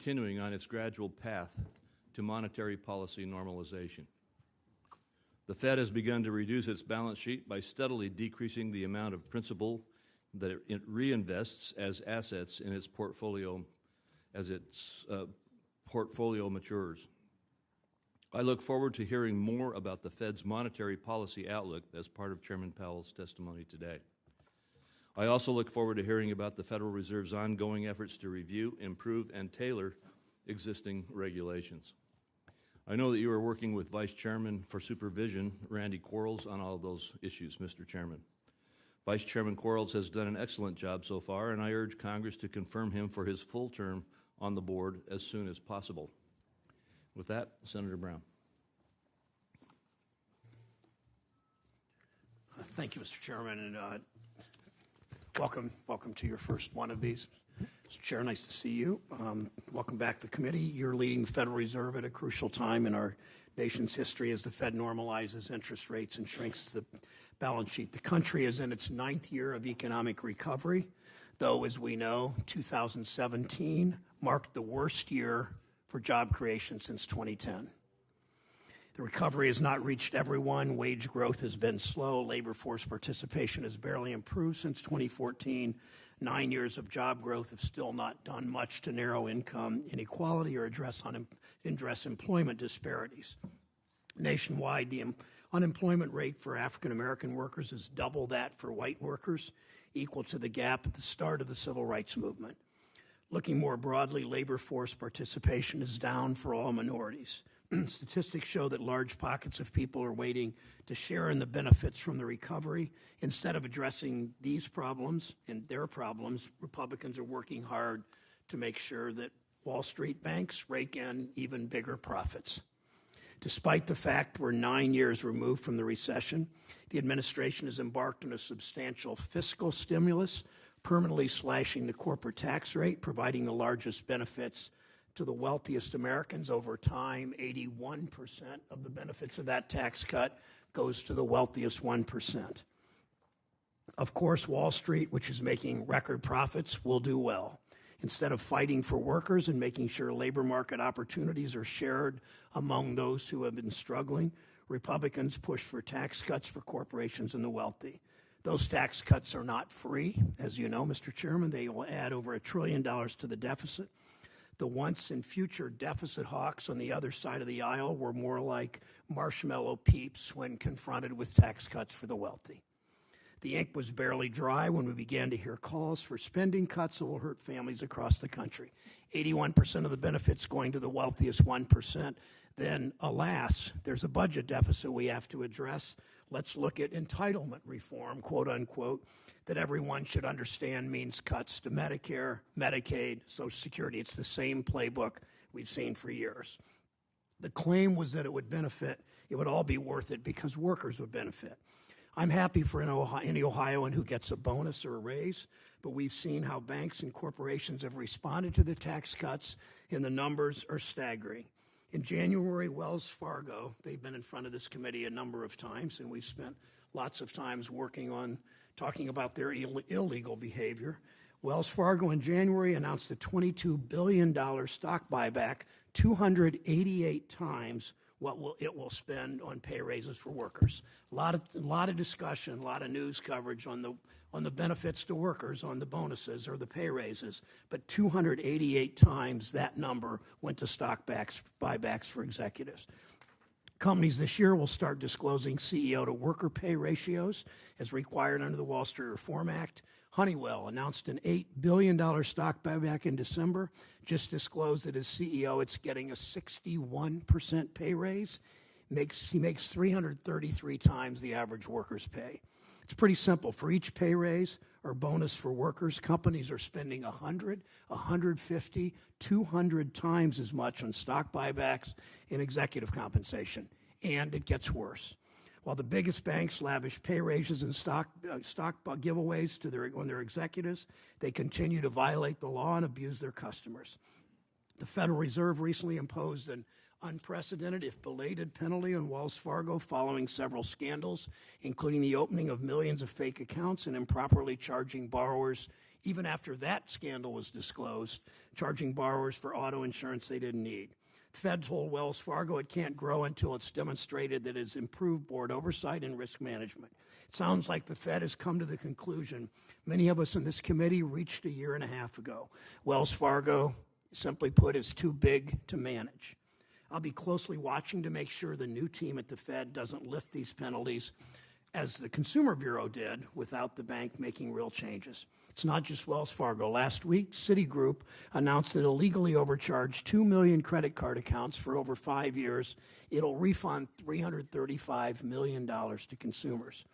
continuing on its gradual path to monetary policy normalization. The Fed has begun to reduce its balance sheet by steadily decreasing the amount of principal that it reinvests as assets in its portfolio as its portfolio matures. I look forward to hearing more about the Fed's monetary policy outlook as part of Chairman Powell's testimony today. I also look forward to hearing about the Federal Reserve's ongoing efforts to review, improve, and tailor existing regulations. I know that you are working with Vice Chairman for Supervision, Randy Quarles, on all of those issues, Mr. Chairman. Vice Chairman Quarles has done an excellent job so far, and I urge Congress to confirm him for his full term on the board as soon as possible. With that, Senator Brown. Thank you, Mr. Chairman, and welcome to your first one of these. Mr. Chair, nice to see you. Welcome back to the committee. You're leading the Federal Reserve at a crucial time in our nation's history as the Fed normalizes interest rates and shrinks the balance sheet. The country is in its 9th year of economic recovery, though, as we know, 2017 marked the worst year for job creation since 2010. The recovery has not reached everyone. Wage growth has been slow. Labor force participation has barely improved since 2014. 9 years of job growth have still not done much to narrow income inequality or address employment disparities. Nationwide, the unemployment rate for African American workers is double that for white workers, equal to the gap at the start of the civil rights movement. Looking more broadly, labor force participation is down for all minorities. Statistics show that large pockets of people are waiting to share in the benefits from the recovery. Instead of addressing these problems and their problems, Republicans are working hard to make sure that Wall Street banks rake in even bigger profits. Despite the fact we're 9 years removed from the recession, the administration has embarked on a substantial fiscal stimulus, permanently slashing the corporate tax rate, providing the largest benefits to the wealthiest Americans over time. 81% of the benefits of that tax cut goes to the wealthiest 1%. Of course, Wall Street, which is making record profits, will do well. Instead of fighting for workers and making sure labor market opportunities are shared among those who have been struggling, Republicans push for tax cuts for corporations and the wealthy. Those tax cuts are not free. As you know, Mr. Chairman, they will add over $1 trillion to the deficit. The once and future deficit hawks on the other side of the aisle were more like marshmallow peeps when confronted with tax cuts for the wealthy. The ink was barely dry when we began to hear calls for spending cuts that will hurt families across the country. 81% of the benefits going to the wealthiest 1%. Then, alas, there's a budget deficit we have to address. Let's look at entitlement reform, quote unquote, that everyone should understand means cuts to Medicare, Medicaid, Social Security. It's the same playbook we've seen for years. The claim was that it would benefit, it would all be worth it because workers would benefit. I'm happy for any Ohioan who gets a bonus or a raise, but we've seen how banks and corporations have responded to the tax cuts, and the numbers are staggering. In January, Wells Fargo, they've been in front of this committee a number of times, and we've spent lots of times working on talking about their illegal behavior. Wells Fargo in January announced a $22 billion stock buyback, 288 times what it will spend on pay raises for workers. A lot of discussion, a lot of news coverage on the benefits to workers, on the bonuses or the pay raises, but 288 times that number went to stock buybacks for executives. Companies this year will start disclosing CEO to worker pay ratios as required under the Wall Street Reform Act. Honeywell announced an $8 billion stock buyback in December, just disclosed that as CEO it's getting a 61% pay raise. He makes 333 times the average worker's pay. It's pretty simple. For each pay raise or bonus for workers, companies are spending 100, 150, 200 times as much on stock buybacks and executive compensation. And it gets worse. While the biggest banks lavish pay raises and stock giveaways to their executives, they continue to violate the law and abuse their customers. The Federal Reserve recently imposed an unprecedented, if belated, penalty on Wells Fargo following several scandals, including the opening of millions of fake accounts and improperly charging borrowers even after that scandal was disclosed, charging borrowers for auto insurance they didn't need. The Fed told Wells Fargo it can't grow until it's demonstrated that it's improved board oversight and risk management. It sounds like the Fed has come to the conclusion many of us in this committee reached a year and a half ago. Wells Fargo, simply put, is too big to manage. I'll be closely watching to make sure the new team at the Fed doesn't lift these penalties as the Consumer Bureau did without the bank making real changes. It's not just Wells Fargo. Last week, Citigroup announced it illegally overcharged 2 million credit card accounts for over 5 years. It'll refund $335 million to consumers.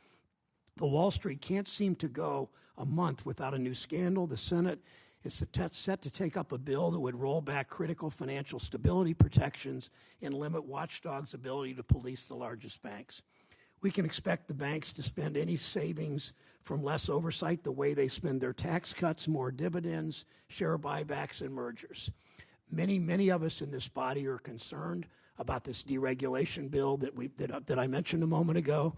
The Wall Street can't seem to go a month without a new scandal. The Senate is set to take up a bill that would roll back critical financial stability protections and limit watchdogs' ability to police the largest banks. We can expect the banks to spend any savings from less oversight the way they spend their tax cuts, more dividends, share buybacks, and mergers. Many of us in this body are concerned about this deregulation bill that I mentioned a moment ago,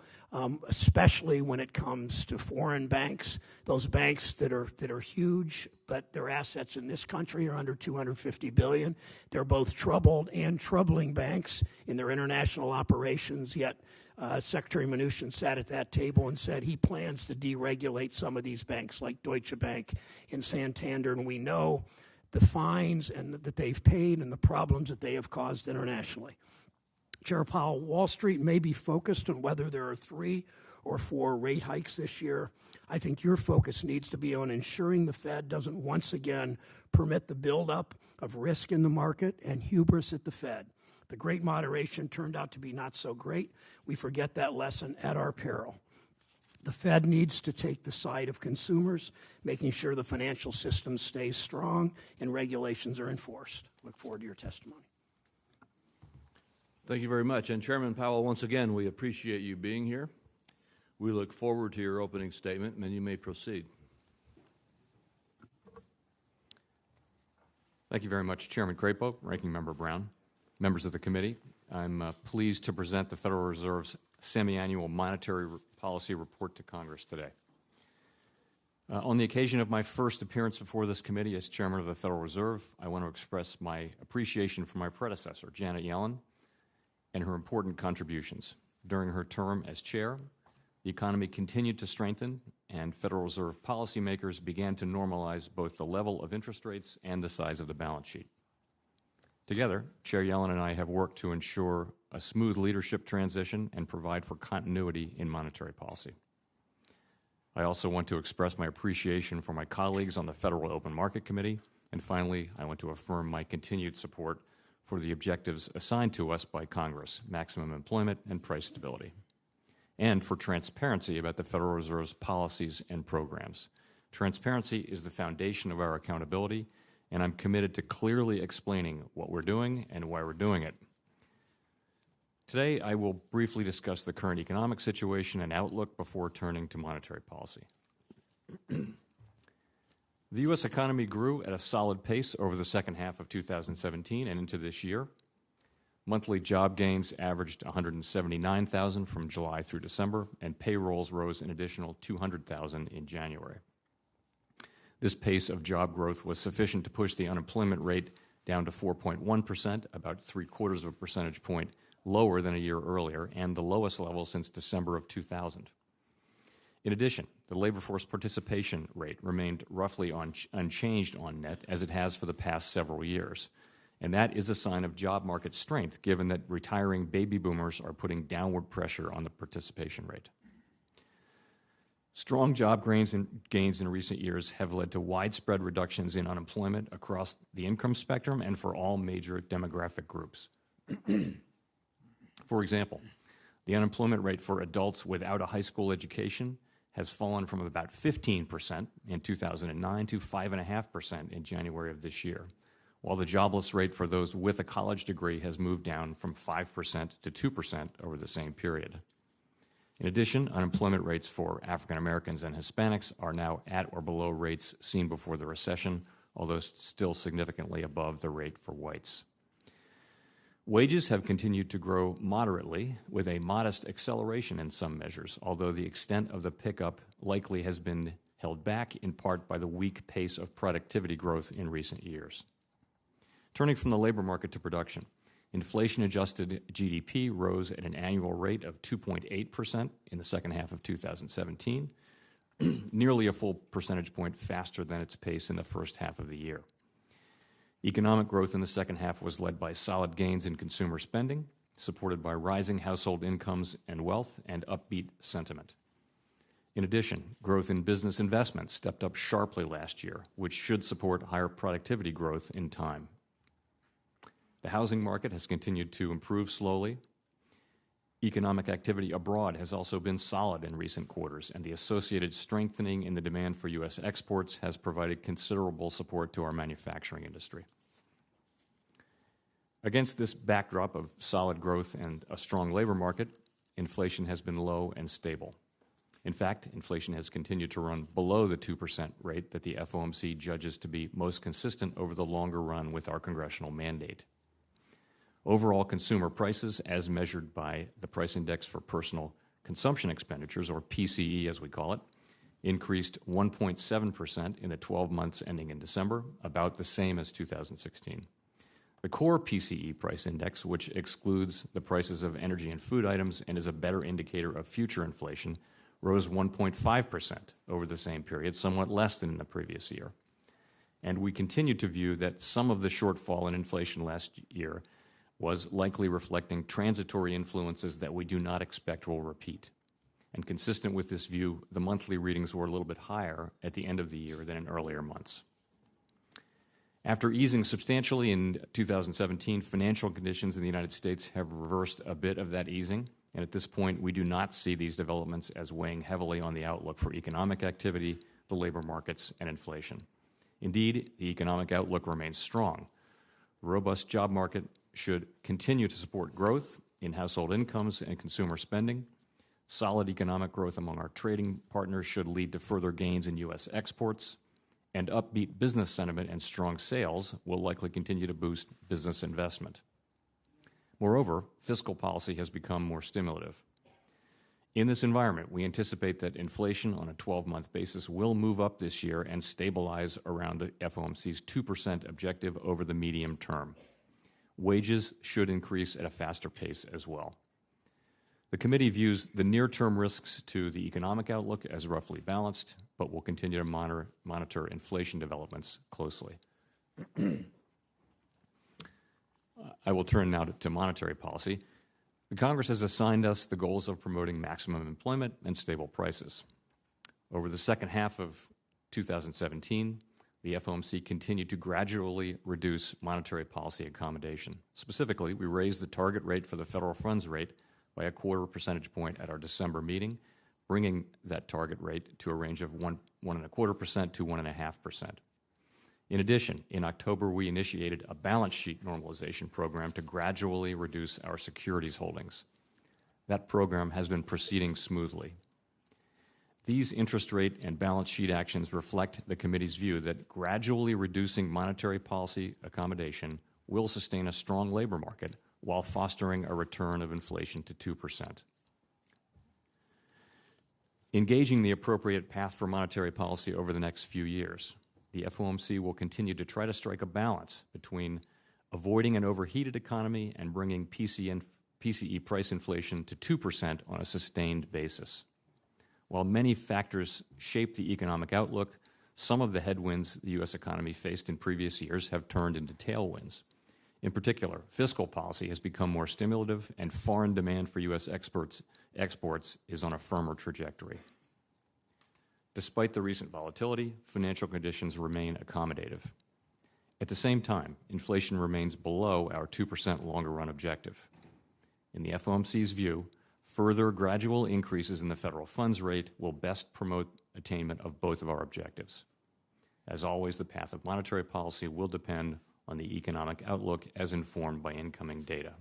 especially when it comes to foreign banks, those banks that are huge, but their assets in this country are under $250 billion. They're both troubled and troubling banks in their international operations, yet Secretary Mnuchin sat at that table and said he plans to deregulate some of these banks like Deutsche Bank and Santander, and we know the fines that they've paid and the problems that they have caused internationally. Chair Powell, Wall Street may be focused on whether there are 3 or 4 rate hikes this year. I think your focus needs to be on ensuring the Fed doesn't once again permit the buildup of risk in the market and hubris at the Fed. The great moderation turned out to be not so great. We forget that lesson at our peril. The Fed needs to take the side of consumers, making sure the financial system stays strong and regulations are enforced. Look forward to your testimony. Thank you very much. And Chairman Powell, once again, we appreciate you being here. We look forward to your opening statement, and you may proceed. Thank you very much, Chairman Crapo, Ranking Member Brown, members of the committee. I'm pleased to present the Federal Reserve's semi-annual monetary policy report to Congress today. On the occasion of my first appearance before this committee as Chairman of the Federal Reserve, I want to express my appreciation for my predecessor, Janet Yellen, and her important contributions. During her term as chair, the economy continued to strengthen, and Federal Reserve policymakers began to normalize both the level of interest rates and the size of the balance sheet. Together, Chair Yellen and I have worked to ensure a smooth leadership transition and provide for continuity in monetary policy. I also want to express my appreciation for my colleagues on the Federal Open Market Committee, and finally, I want to affirm my continued support for the objectives assigned to us by Congress, maximum employment and price stability, and for transparency about the Federal Reserve's policies and programs. Transparency is the foundation of our accountability, and I'm committed to clearly explaining what we're doing and why we're doing it. Today, I will briefly discuss the current economic situation and outlook before turning to monetary policy. The U.S. economy grew at a solid pace over the second half of 2017 and into this year. Monthly job gains averaged 179,000 from July through December, and payrolls rose an additional 200,000 in January. This pace of job growth was sufficient to push the unemployment rate down to 4.1%, about 0.75 of a percentage point lower than a year earlier, and the lowest level since December of 2000. In addition, the labor force participation rate remained roughly unchanged on net, as it has for the past several years. And that is a sign of job market strength, given that retiring baby boomers are putting downward pressure on the participation rate. Strong job gains in recent years have led to widespread reductions in unemployment across the income spectrum and for all major demographic groups. For example, the unemployment rate for adults without a high school education has fallen from about 15% in 2009 to 5.5% in January of this year, while the jobless rate for those with a college degree has moved down from 5% to 2% over the same period. In addition, unemployment rates for African Americans and Hispanics are now at or below rates seen before the recession, although still significantly above the rate for whites. Wages have continued to grow moderately, with a modest acceleration in some measures, although the extent of the pickup likely has been held back in part by the weak pace of productivity growth in recent years. Turning from the labor market to production, inflation-adjusted GDP rose at an annual rate of 2.8% in the second half of 2017, nearly a full percentage point faster than its pace in the first half of the year. Economic growth in the second half was led by solid gains in consumer spending, supported by rising household incomes and wealth and upbeat sentiment. In addition, growth in business investment stepped up sharply last year, which should support higher productivity growth in time. The housing market has continued to improve slowly. Economic activity abroad has also been solid in recent quarters, and the associated strengthening in the demand for U.S. exports has provided considerable support to our manufacturing industry. Against this backdrop of solid growth and a strong labor market, inflation has been low and stable. In fact, inflation has continued to run below the 2% rate that the FOMC judges to be most consistent over the longer run with our congressional mandate. Overall consumer prices, as measured by the Price Index for Personal Consumption Expenditures, or PCE as we call it, increased 1.7% in the 12 months ending in December, about the same as 2016. The core PCE price index, which excludes the prices of energy and food items and is a better indicator of future inflation, rose 1.5% over the same period, somewhat less than in the previous year. And we continue to view that some of the shortfall in inflation last year was likely reflecting transitory influences that we do not expect will repeat. And consistent with this view, the monthly readings were a little bit higher at the end of the year than in earlier months. After easing substantially in 2017, financial conditions in the United States have reversed a bit of that easing, and at this point, we do not see these developments as weighing heavily on the outlook for economic activity, the labor markets, and inflation. Indeed, the economic outlook remains strong. The robust job market should continue to support growth in household incomes and consumer spending. Solid economic growth among our trading partners should lead to further gains in U.S. exports, and upbeat business sentiment and strong sales will likely continue to boost business investment. Moreover, fiscal policy has become more stimulative. In this environment, we anticipate that inflation on a 12-month basis will move up this year and stabilize around the FOMC's 2% objective over the medium term. Wages should increase at a faster pace as well. The committee views the near-term risks to the economic outlook as roughly balanced, but will continue to monitor inflation developments closely. I will turn now to monetary policy. The Congress has assigned us the goals of promoting maximum employment and stable prices. Over the second half of 2017, the FOMC continued to gradually reduce monetary policy accommodation. Specifically, we raised the target rate for the federal funds rate by a quarter percentage point at our December meeting, bringing that target rate to a range of 1.25% to 1.5%. In addition, in October, we initiated a balance sheet normalization program to gradually reduce our securities holdings. That program has been proceeding smoothly. These interest rate and balance sheet actions reflect the committee's view that gradually reducing monetary policy accommodation will sustain a strong labor market while fostering a return of inflation to 2%. Engaging the appropriate path for monetary policy over the next few years, the FOMC will continue to try to strike a balance between avoiding an overheated economy and bringing PCE price inflation to 2% on a sustained basis. While many factors shape the economic outlook, some of the headwinds the U.S. economy faced in previous years have turned into tailwinds. In particular, fiscal policy has become more stimulative, and foreign demand for U.S. exports is on a firmer trajectory. Despite the recent volatility, financial conditions remain accommodative. At the same time, inflation remains below our 2% longer-run objective. In the FOMC's view, further gradual increases in the federal funds rate will best promote attainment of both of our objectives. As always, the path of monetary policy will depend on the economic outlook as informed by incoming data.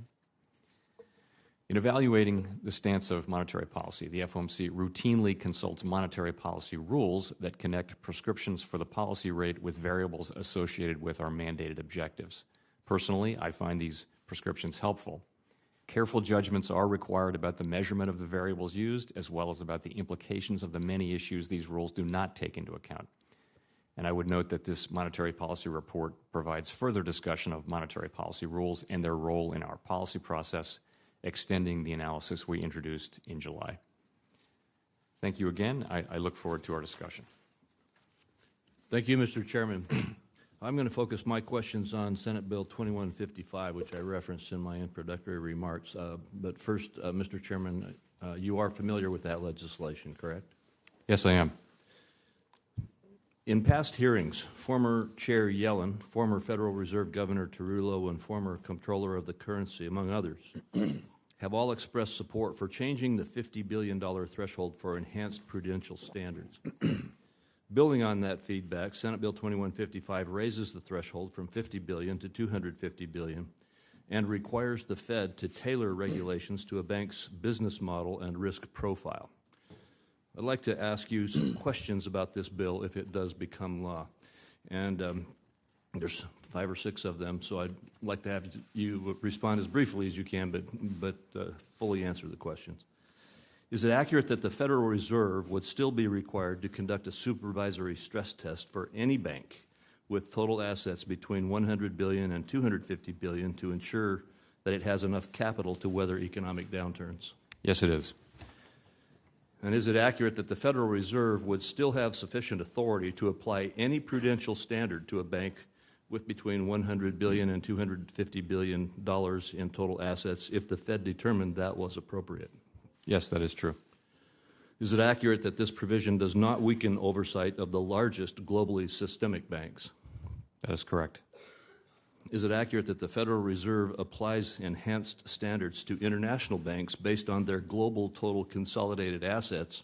In evaluating the stance of monetary policy, the FOMC routinely consults monetary policy rules that connect prescriptions for the policy rate with variables associated with our mandated objectives. Personally, I find these prescriptions helpful. Careful judgments are required about the measurement of the variables used, as well as about the implications of the many issues these rules do not take into account. And I would note that this monetary policy report provides further discussion of monetary policy rules and their role in our policy process, extending the analysis we introduced in July. Thank you again. I look forward to our discussion. Thank you, Mr. Chairman. I'm going to focus my questions on Senate Bill 2155, which I referenced in my introductory remarks. But first, Mr. Chairman, you are familiar with that legislation, correct? Yes, I am. In past hearings, former Chair Yellen, former Federal Reserve Governor Tarullo, and former Comptroller of the Currency, among others, have all expressed support for changing the $50 billion threshold for enhanced prudential standards. Building on that feedback, Senate Bill 2155 raises the threshold from $50 billion to $250 billion and requires the Fed to tailor regulations to a bank's business model and risk profile. I'd like to ask you some questions about this bill if it does become law. And there's 5 or 6 of them, so I'd like to have you respond as briefly as you can, but fully answer the questions. Is it accurate that the Federal Reserve would still be required to conduct a supervisory stress test for any bank with total assets between $100 billion and $250 billion to ensure that it has enough capital to weather economic downturns? Yes, it is. And is it accurate that the Federal Reserve would still have sufficient authority to apply any prudential standard to a bank with between $100 billion and $250 billion in total assets if the Fed determined that was appropriate? Yes, that is true. Is it accurate that this provision does not weaken oversight of the largest globally systemic banks? That is correct. Is it accurate that the Federal Reserve applies enhanced standards to international banks based on their global total consolidated assets,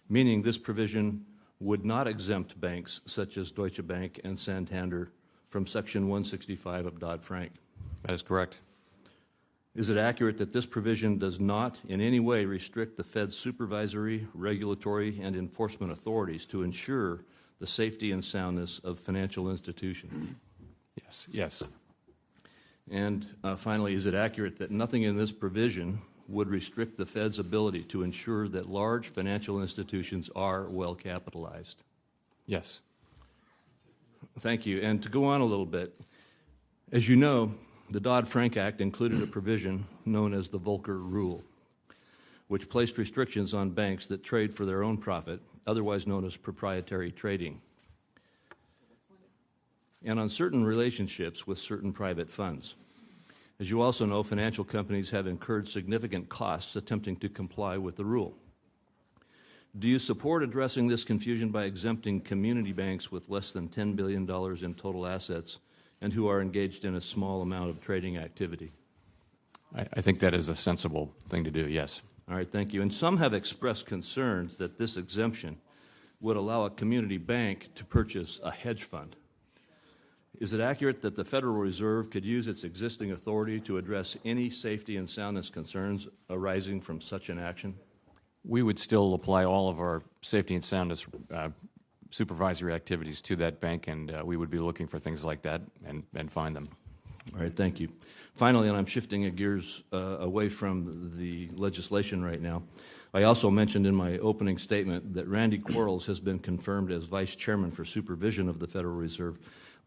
meaning this provision would not exempt banks such as Deutsche Bank and Santander from Section 165 of Dodd-Frank? That is correct. Is it accurate that this provision does not in any way restrict the Fed's supervisory, regulatory, and enforcement authorities to ensure the safety and soundness of financial institutions? Yes, yes. And finally, is it accurate that nothing in this provision would restrict the Fed's ability to ensure that large financial institutions are well capitalized? Yes. Thank you. And to go on a little bit, as you know, the Dodd-Frank Act included a provision known as the Volcker Rule, which placed restrictions on banks that trade for their own profit, otherwise known as proprietary trading, and on certain relationships with certain private funds. As you also know, financial companies have incurred significant costs attempting to comply with the rule. Do you support addressing this confusion by exempting community banks with less than $10 billion in total assets and who are engaged in a small amount of trading activity? I think that is a sensible thing to do, yes. All right, thank you. And some have expressed concerns that this exemption would allow a community bank to purchase a hedge fund. Is it accurate that the Federal Reserve could use its existing authority to address any safety and soundness concerns arising from such an action? We would still apply all of our safety and soundness supervisory activities to that bank, and we would be looking for things like that and find them. All right, thank you. Finally, and I'm shifting gears away from the legislation right now, I also mentioned in my opening statement that Randy Quarles has been confirmed as Vice Chairman for Supervision of the Federal Reserve,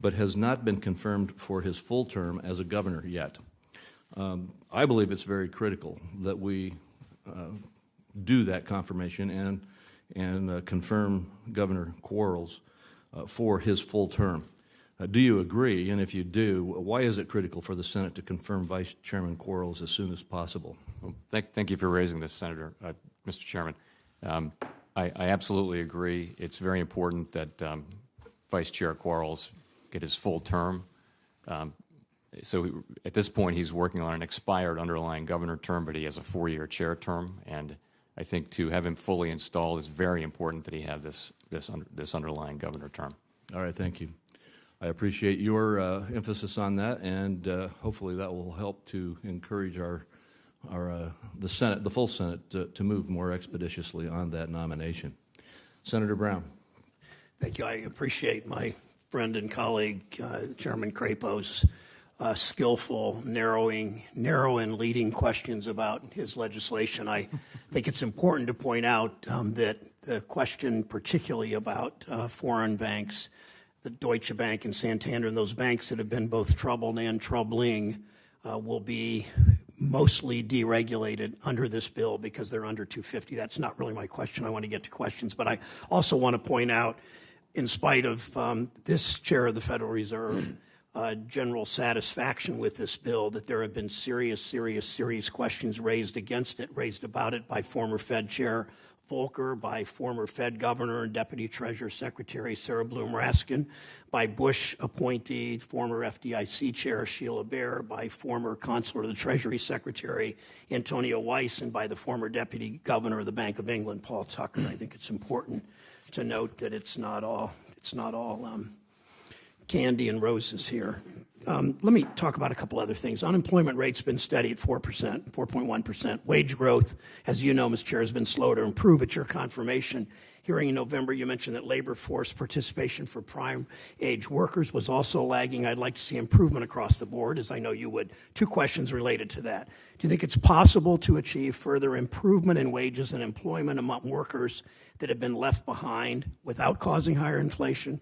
but has not been confirmed for his full term as a governor yet. I believe it's very critical that we do that confirmation and confirm Governor Quarles for his full term. Do you agree? And if you do, why is it critical for the Senate to confirm Vice Chairman Quarles as soon as possible? Well, thank you for raising this, Senator, Mr. Chairman. I absolutely agree. It's very important that Vice Chair Quarles get his full term. So at this point, he's working on an expired underlying governor term, but he has a 4-year chair term, and I think to have him fully installed is very important that he have this underlying governor term. All right, thank you. I appreciate your emphasis on that, and hopefully that will help to encourage the Senate, the full Senate, to move more expeditiously on that nomination. Senator Brown. Thank you. I appreciate my friend and colleague, Chairman Crapo's skillful, narrow and leading questions about his legislation. I think it's important to point out that the question particularly about foreign banks, the Deutsche Bank and Santander, and those banks that have been both troubled and troubling will be mostly deregulated under this bill because they're under 250. That's not really my question. I want to get to questions. But I also want to point out, in spite of this chair of the Federal Reserve, general satisfaction with this bill, that there have been serious questions raised against it, raised about it by former Fed Chair Volcker, by former Fed Governor and Deputy Treasurer Secretary Sarah Bloom Raskin, by Bush appointee, former FDIC Chair Sheila Bair, by former Consular of the Treasury Secretary Antonio Weiss, and by the former Deputy Governor of the Bank of England, Paul Tucker. I think it's important to note that it's not all candy and roses here. Let me talk about a couple other things. Unemployment rate's been steady at 4%, 4.1%. Wage growth, as you know, Ms. Chair, has been slow to improve. At your confirmation hearing in November, you mentioned that labor force participation for prime age workers was also lagging. I'd like to see improvement across the board, as I know you would. Two questions related to that. Do you think it's possible to achieve further improvement in wages and employment among workers that have been left behind without causing higher inflation?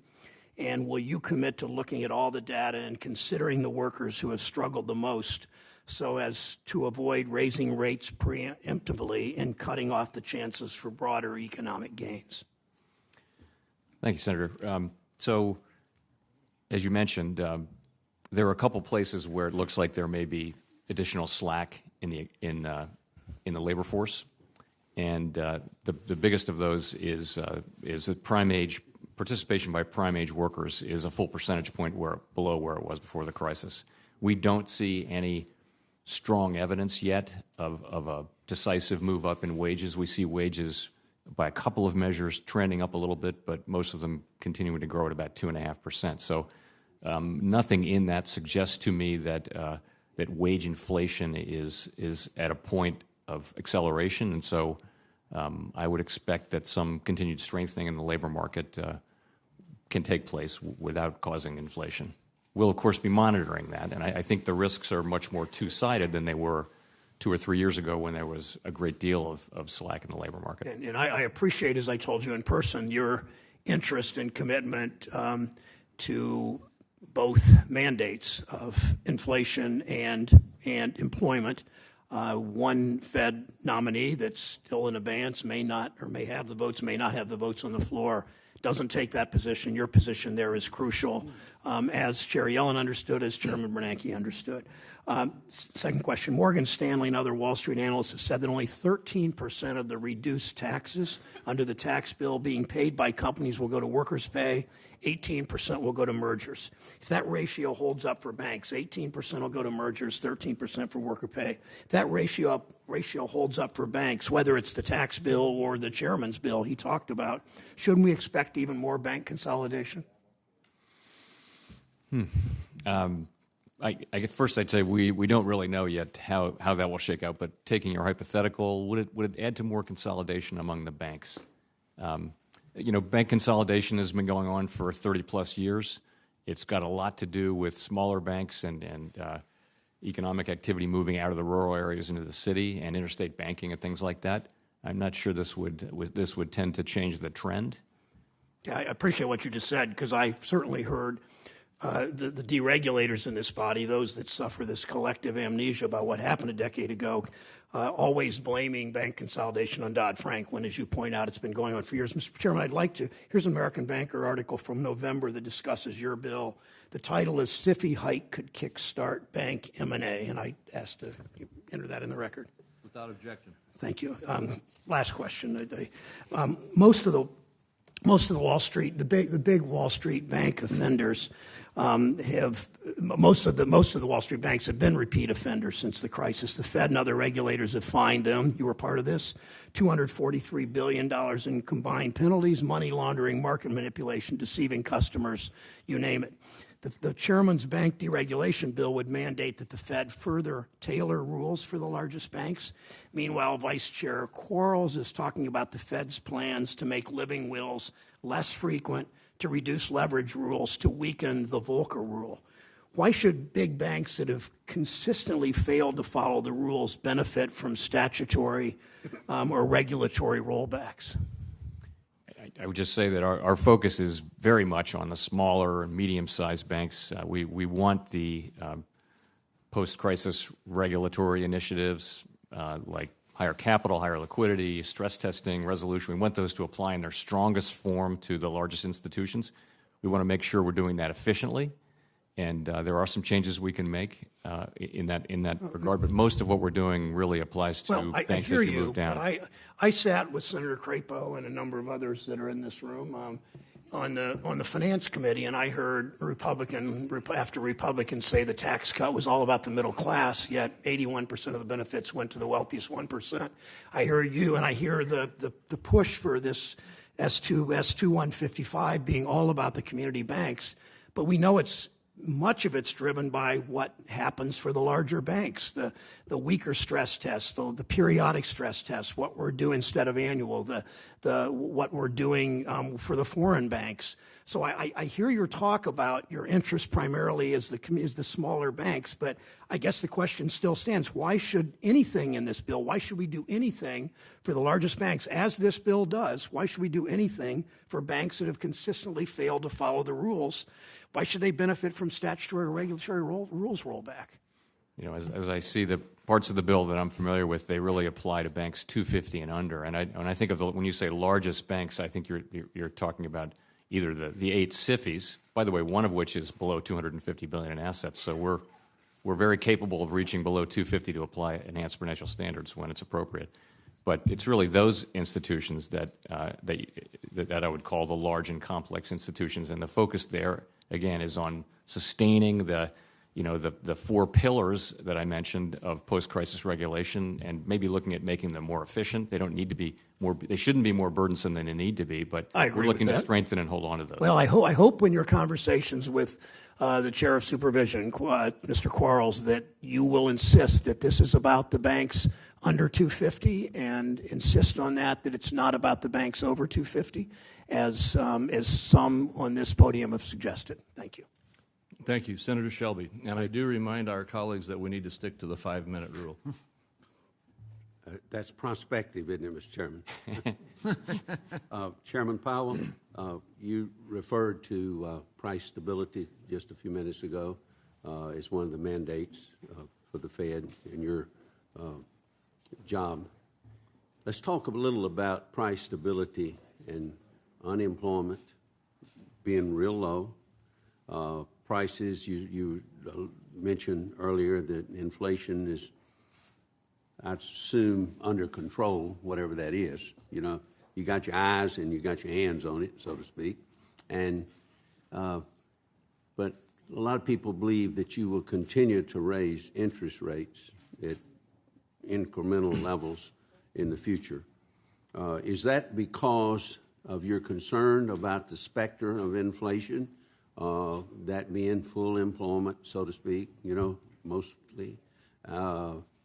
And will you commit to looking at all the data and considering the workers who have struggled the most so as to avoid raising rates preemptively and cutting off the chances for broader economic gains? Thank you, Senator. So, as you mentioned, there are a couple places where it looks like there may be additional slack in the labor force, and the biggest of those is that prime age participation by prime age workers is a full percentage point below where it was before the crisis. We don't see any strong evidence yet of a decisive move up in wages. We see wages by a couple of measures trending up a little bit, but most of them continuing to grow at about 2.5%. So nothing in that suggests to me that wage inflation is at a point of acceleration, and so I would expect that some continued strengthening in the labor market can take place without causing inflation. We'll, of course, be monitoring that, and I think the risks are much more two-sided than they were 2 or 3 years ago when there was a great deal of slack in the labor market. And I appreciate, as I told you in person, your interest and commitment to both mandates of inflation and employment. One Fed nominee that's still in abeyance may not or may have the votes, may not have the votes on the floor, doesn't take that position. Your position there is crucial, as Chair Yellen understood, as Chairman Bernanke understood. Second question, Morgan Stanley and other Wall Street analysts have said that only 13% of the reduced taxes under the tax bill being paid by companies will go to workers' pay, 18% will go to mergers. If that ratio holds up for banks, 18% will go to mergers, 13% for worker pay. If that ratio holds up for banks, whether it's the tax bill or the chairman's bill he talked about, shouldn't we expect even more bank consolidation? First, I'd say we don't really know yet how that will shake out. But taking your hypothetical, would it add to more consolidation among the banks? Bank consolidation has been going on for 30-plus years. It's got a lot to do with smaller banks and economic activity moving out of the rural areas into the city and interstate banking and things like that. I'm not sure this would tend to change the trend. Yeah, I appreciate what you just said, because I've certainly heard the deregulators in this body, those that suffer this collective amnesia about what happened a decade ago, always blaming bank consolidation on Dodd-Frank, when, as you point out, it's been going on for years. Mr. Chairman, here's an American Banker article from November that discusses your bill. The title is "SIFI Hike Could Kickstart Bank M&A," and I asked to enter that in the record. Without objection. Thank you. Last question. Most of the Wall Street, the big Wall Street bank offenders most of the Wall Street banks have been repeat offenders since the crisis. The Fed and other regulators have fined them. You were part of this. $243 billion in combined penalties, money laundering, market manipulation, deceiving customers, you name it. The chairman's bank deregulation bill would mandate that the Fed further tailor rules for the largest banks. Meanwhile, Vice Chair Quarles is talking about the Fed's plans to make living wills less frequent, to reduce leverage rules, to weaken the Volcker rule. why should big banks that have consistently failed to follow the rules benefit from statutory or regulatory rollbacks? I would just say that our focus is very much on the smaller and medium-sized banks. We want the post-crisis regulatory initiatives like higher capital, higher liquidity, stress testing, resolution. We want those to apply in their strongest form to the largest institutions. We want to make sure we're doing that efficiently, and there are some changes we can make in that regard. But most of what we're doing really applies to banks as you move down. But I sat with Senator Crapo and a number of others that are in this room on the Finance Committee, and I heard Republican after Republican say the tax cut was all about the middle class, yet 81% of the benefits went to the wealthiest 1%. I heard you, and I hear the push for this S2155 being all about the community banks, but we know much of it's driven by what happens for the larger banks, the weaker stress tests, the periodic stress tests, what we're doing instead of annual, what we're doing for the foreign banks. So I hear your talk about your interest primarily is the smaller banks, but I guess the question still stands: why should anything in this bill? Why should we do anything for the largest banks, as this bill does? Why should we do anything for banks that have consistently failed to follow the rules? Why should they benefit from statutory or regulatory rules rollback? You know, as I see the parts of the bill that I'm familiar with, they really apply to banks 250 and under. And I think of when you say largest banks, I think you're talking about either the 8 SIFIs, by the way, one of which is below $250 billion in assets. So we're very capable of reaching below 250 to apply enhanced prudential standards when it's appropriate. But it's really those institutions that I would call the large and complex institutions, and the focus there again is on sustaining the 4 pillars that I mentioned of post-crisis regulation, and maybe looking at making them more efficient. They don't need to be more. They shouldn't be more burdensome than they need to be. But we're looking to strengthen and hold on to those. Well, I hope in your conversations with the Chair of Supervision, Mr. Quarles, that you will insist that this is about the banks under 250, and insist on that it's not about the banks over 250, as some on this podium have suggested. Thank you. Thank you, Senator Shelby. And I do remind our colleagues that we need to stick to the 5-minute rule. That's prospective, isn't it, Mr. Chairman? Chairman Powell, you referred to price stability just a few minutes ago as one of the mandates for the Fed in your job. Let's talk a little about price stability and unemployment being real low. Prices, you mentioned earlier that inflation is, I assume, under control, whatever that is. You know, you got your eyes and you got your hands on it, so to speak. And but a lot of people believe that you will continue to raise interest rates at incremental levels in the future. Is that because of your concern about the specter of inflation? That being full employment, so to speak, you know, mostly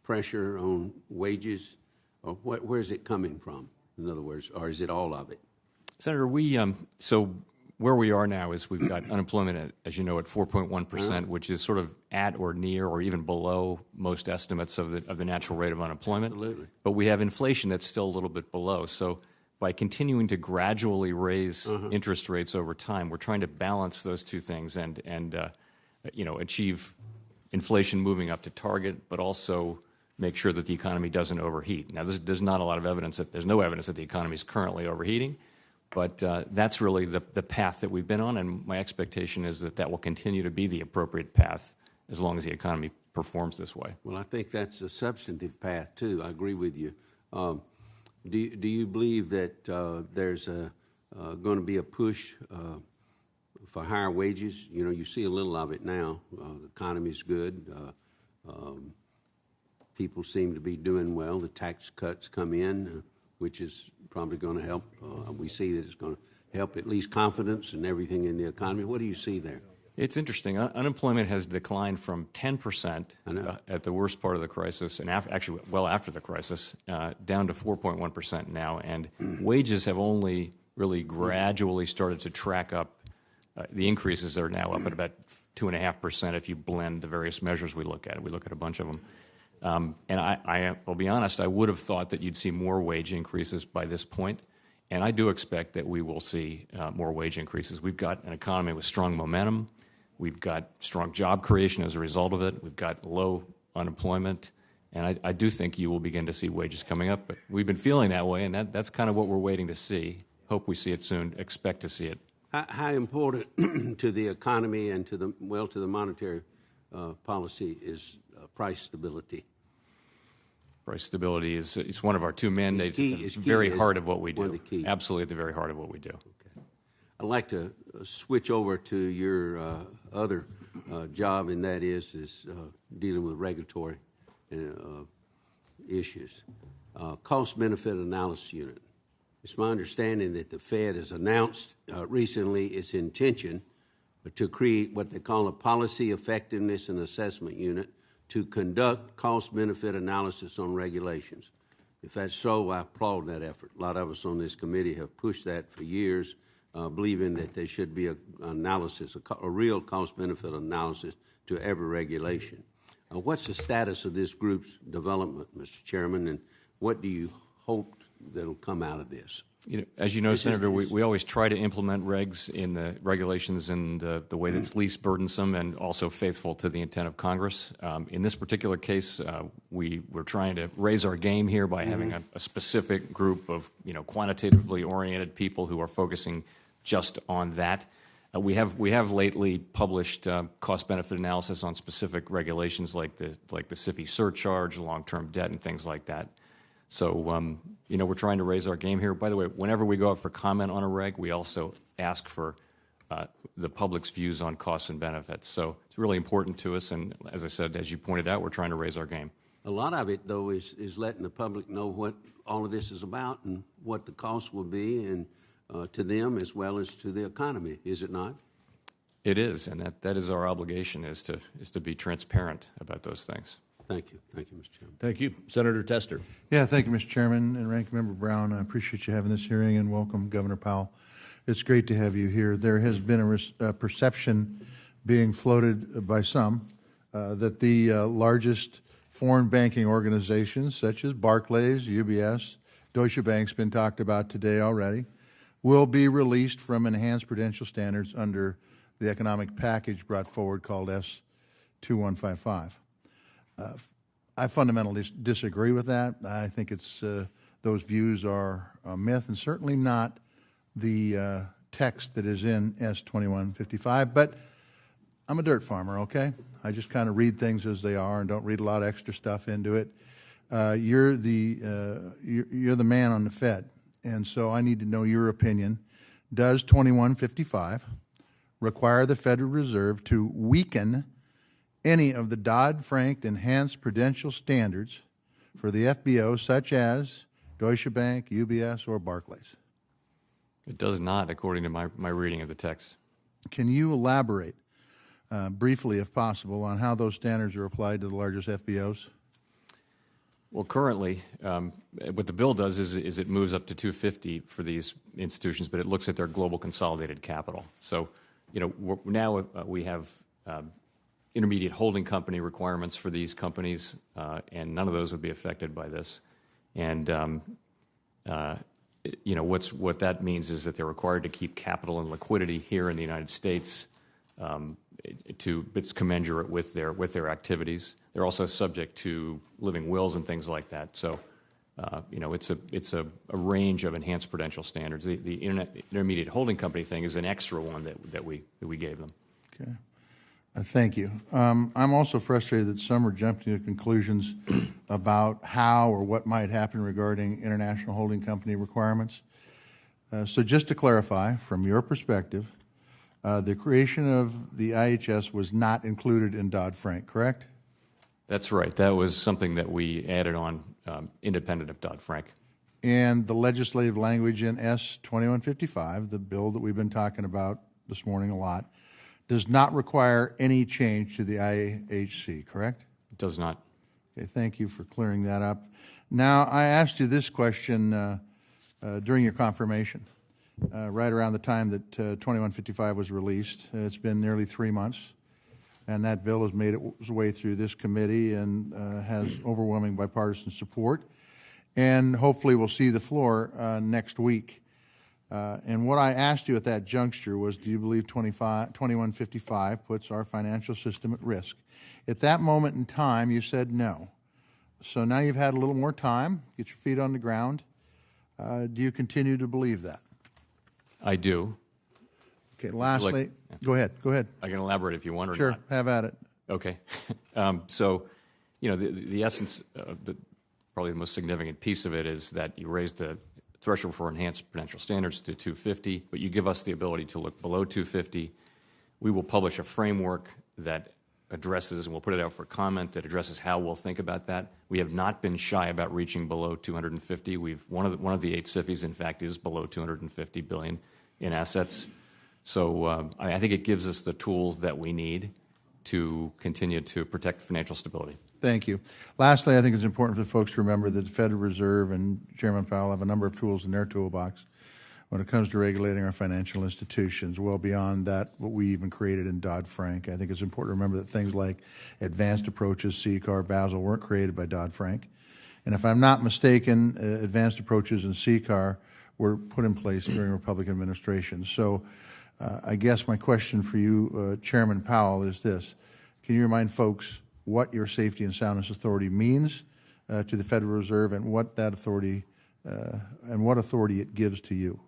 pressure on wages, or where's it coming from, in other words, or is it all of it? Senator, so where we are now is we've got unemployment, as you know, at 4.1%, which is sort of at or near or even below most estimates of the natural rate of unemployment. Absolutely. But we have inflation that's still a little bit below. So by continuing to gradually raise interest rates over time, we're trying to balance those two things and achieve inflation moving up to target, but also make sure that the economy doesn't overheat. Now, there's not a lot of evidence there's no evidence that the economy is currently overheating, but that's really the path that we've been on, and my expectation is that will continue to be the appropriate path as long as the economy performs this way. Well, I think that's a substantive path, too. I agree with you. Do you believe that there's going to be a push for higher wages? You know, you see a little of it now. The economy's good. People seem to be doing well. The tax cuts come in, which is probably going to help. We see that it's going to help at least confidence and everything in the economy. What do you see there? It's interesting. Unemployment has declined from 10% at the worst part of the crisis, and actually well after the crisis, down to 4.1% now. And wages have only really gradually started to track up The increases are now up at about 2.5% if you blend the various measures we look at. We look at a bunch of them. And I'll be honest, I would have thought that you'd see more wage increases by this point, and I do expect that we will see more wage increases. We've got an economy with strong momentum. We've got strong job creation as a result of it. We've got low unemployment, and I do think you will begin to see wages coming up. But we've been feeling that way, and that's kind of what we're waiting to see. Hope we see it soon. Expect to see it. How important to the economy and to the monetary policy is price stability? Price stability is it's one of our two mandates. It's the very heart of what we do. Absolutely at the very heart of what we do. Okay. I'd like to switch over to your other job, and that is dealing with regulatory issues. Cost-benefit analysis unit. It's my understanding that the Fed has announced recently its intention to create what they call a policy effectiveness and assessment unit to conduct cost-benefit analysis on regulations. If that's so, I applaud that effort. A lot of us on this committee have pushed that for years, believing that there should be a real cost-benefit analysis to every regulation. What's the status of this group's development, Mr. Chairman, and what do you hope that will come out of this? As you know, Senator, we always try to implement regs in the regulations in the way that's least burdensome and also faithful to the intent of Congress. In this particular case, we're trying to raise our game here by having a specific group of quantitatively oriented people who are focusing just on that. We have lately published cost-benefit analysis on specific regulations like the SIFI surcharge, long-term debt, and things like that. So, we're trying to raise our game here. By the way, whenever we go out for comment on a reg, we also ask for the public's views on costs and benefits. So it's really important to us, and as I said, as you pointed out, we're trying to raise our game. A lot of it, though, is letting the public know what all of this is about and what the cost will be, and to them as well as to the economy, is it not? It is, and that is our obligation, is to be transparent about those things. Thank you. Thank you, Mr. Chairman. Thank you. Senator Tester. Yeah, thank you, Mr. Chairman and Ranking Member Brown. I appreciate you having this hearing, and welcome, Governor Powell. It's great to have you here. There has been a perception being floated by some that the largest foreign banking organizations, such as Barclays, UBS, Deutsche Bank's been talked about today already, will be released from enhanced prudential standards under the economic package brought forward called S2155. I fundamentally disagree with that. I think those views are a myth and certainly not the text that is in S2155. But I'm a dirt farmer, okay? I just kind of read things as they are and don't read a lot of extra stuff into it. You're the man on the Fed, and so I need to know your opinion. Does 2155 require the Federal Reserve to weaken any of the Dodd-Frank enhanced prudential standards for the FBO, such as Deutsche Bank, UBS, or Barclays? It does not, according to my reading of the text. Can you elaborate briefly, if possible, on how those standards are applied to the largest FBOs? Well, currently, what the bill does is it moves up to 250 for these institutions, but it looks at their global consolidated capital. So, now we have intermediate holding company requirements for these companies, and none of those would be affected by this. And what that means is that they're required to keep capital and liquidity here in the United States it's commensurate with their activities. They're also subject to living wills and things like that. So, it's a range of enhanced prudential standards. The intermediate holding company thing is an extra one that we gave them. Okay. Thank you. I'm also frustrated that some are jumping to conclusions about how or what might happen regarding international holding company requirements. So just to clarify, from your perspective, the creation of the IHS was not included in Dodd-Frank, correct? That's right. That was something that we added on independent of Dodd-Frank. And the legislative language in S2155, the bill that we've been talking about this morning a lot, does not require any change to the IHC, correct? It does not. Okay, thank you for clearing that up. Now, I asked you this question during your confirmation. right around the time that 2155 was released. It's been nearly 3 months, and that bill has made its way through this committee and has overwhelming bipartisan support, and hopefully we'll see the floor next week. And what I asked you at that juncture was, do you believe 2155 puts our financial system at risk? At that moment in time, you said no. So now you've had a little more time, get your feet on the ground. Do you continue to believe that? I do. Okay, lastly, go ahead. I can elaborate if you want or Sure, not. have at it. Okay. So, the essence, probably the most significant piece of it is that you raised the threshold for enhanced prudential standards to 250, but you give us the ability to look below 250. We will publish a framework that addresses, and we'll put it out for comment, that addresses how we'll think about that. We have not been shy about reaching below 250. One of the 8 SIFIs, in fact, is below 250 billion in assets. So I think it gives us the tools that we need to continue to protect financial stability. Thank you. Lastly, I think it's important for the folks to remember that the Federal Reserve and Chairman Powell have a number of tools in their toolbox when it comes to regulating our financial institutions, well beyond that, what we even created in Dodd-Frank. I think it's important to remember that things like advanced approaches, CCAR, Basel, weren't created by Dodd-Frank. And if I'm not mistaken, advanced approaches and CCAR were put in place during Republican administration. So I guess my question for you, Chairman Powell, is this. Can you remind folks what your Safety and Soundness Authority means to the Federal Reserve and what that authority it gives to you?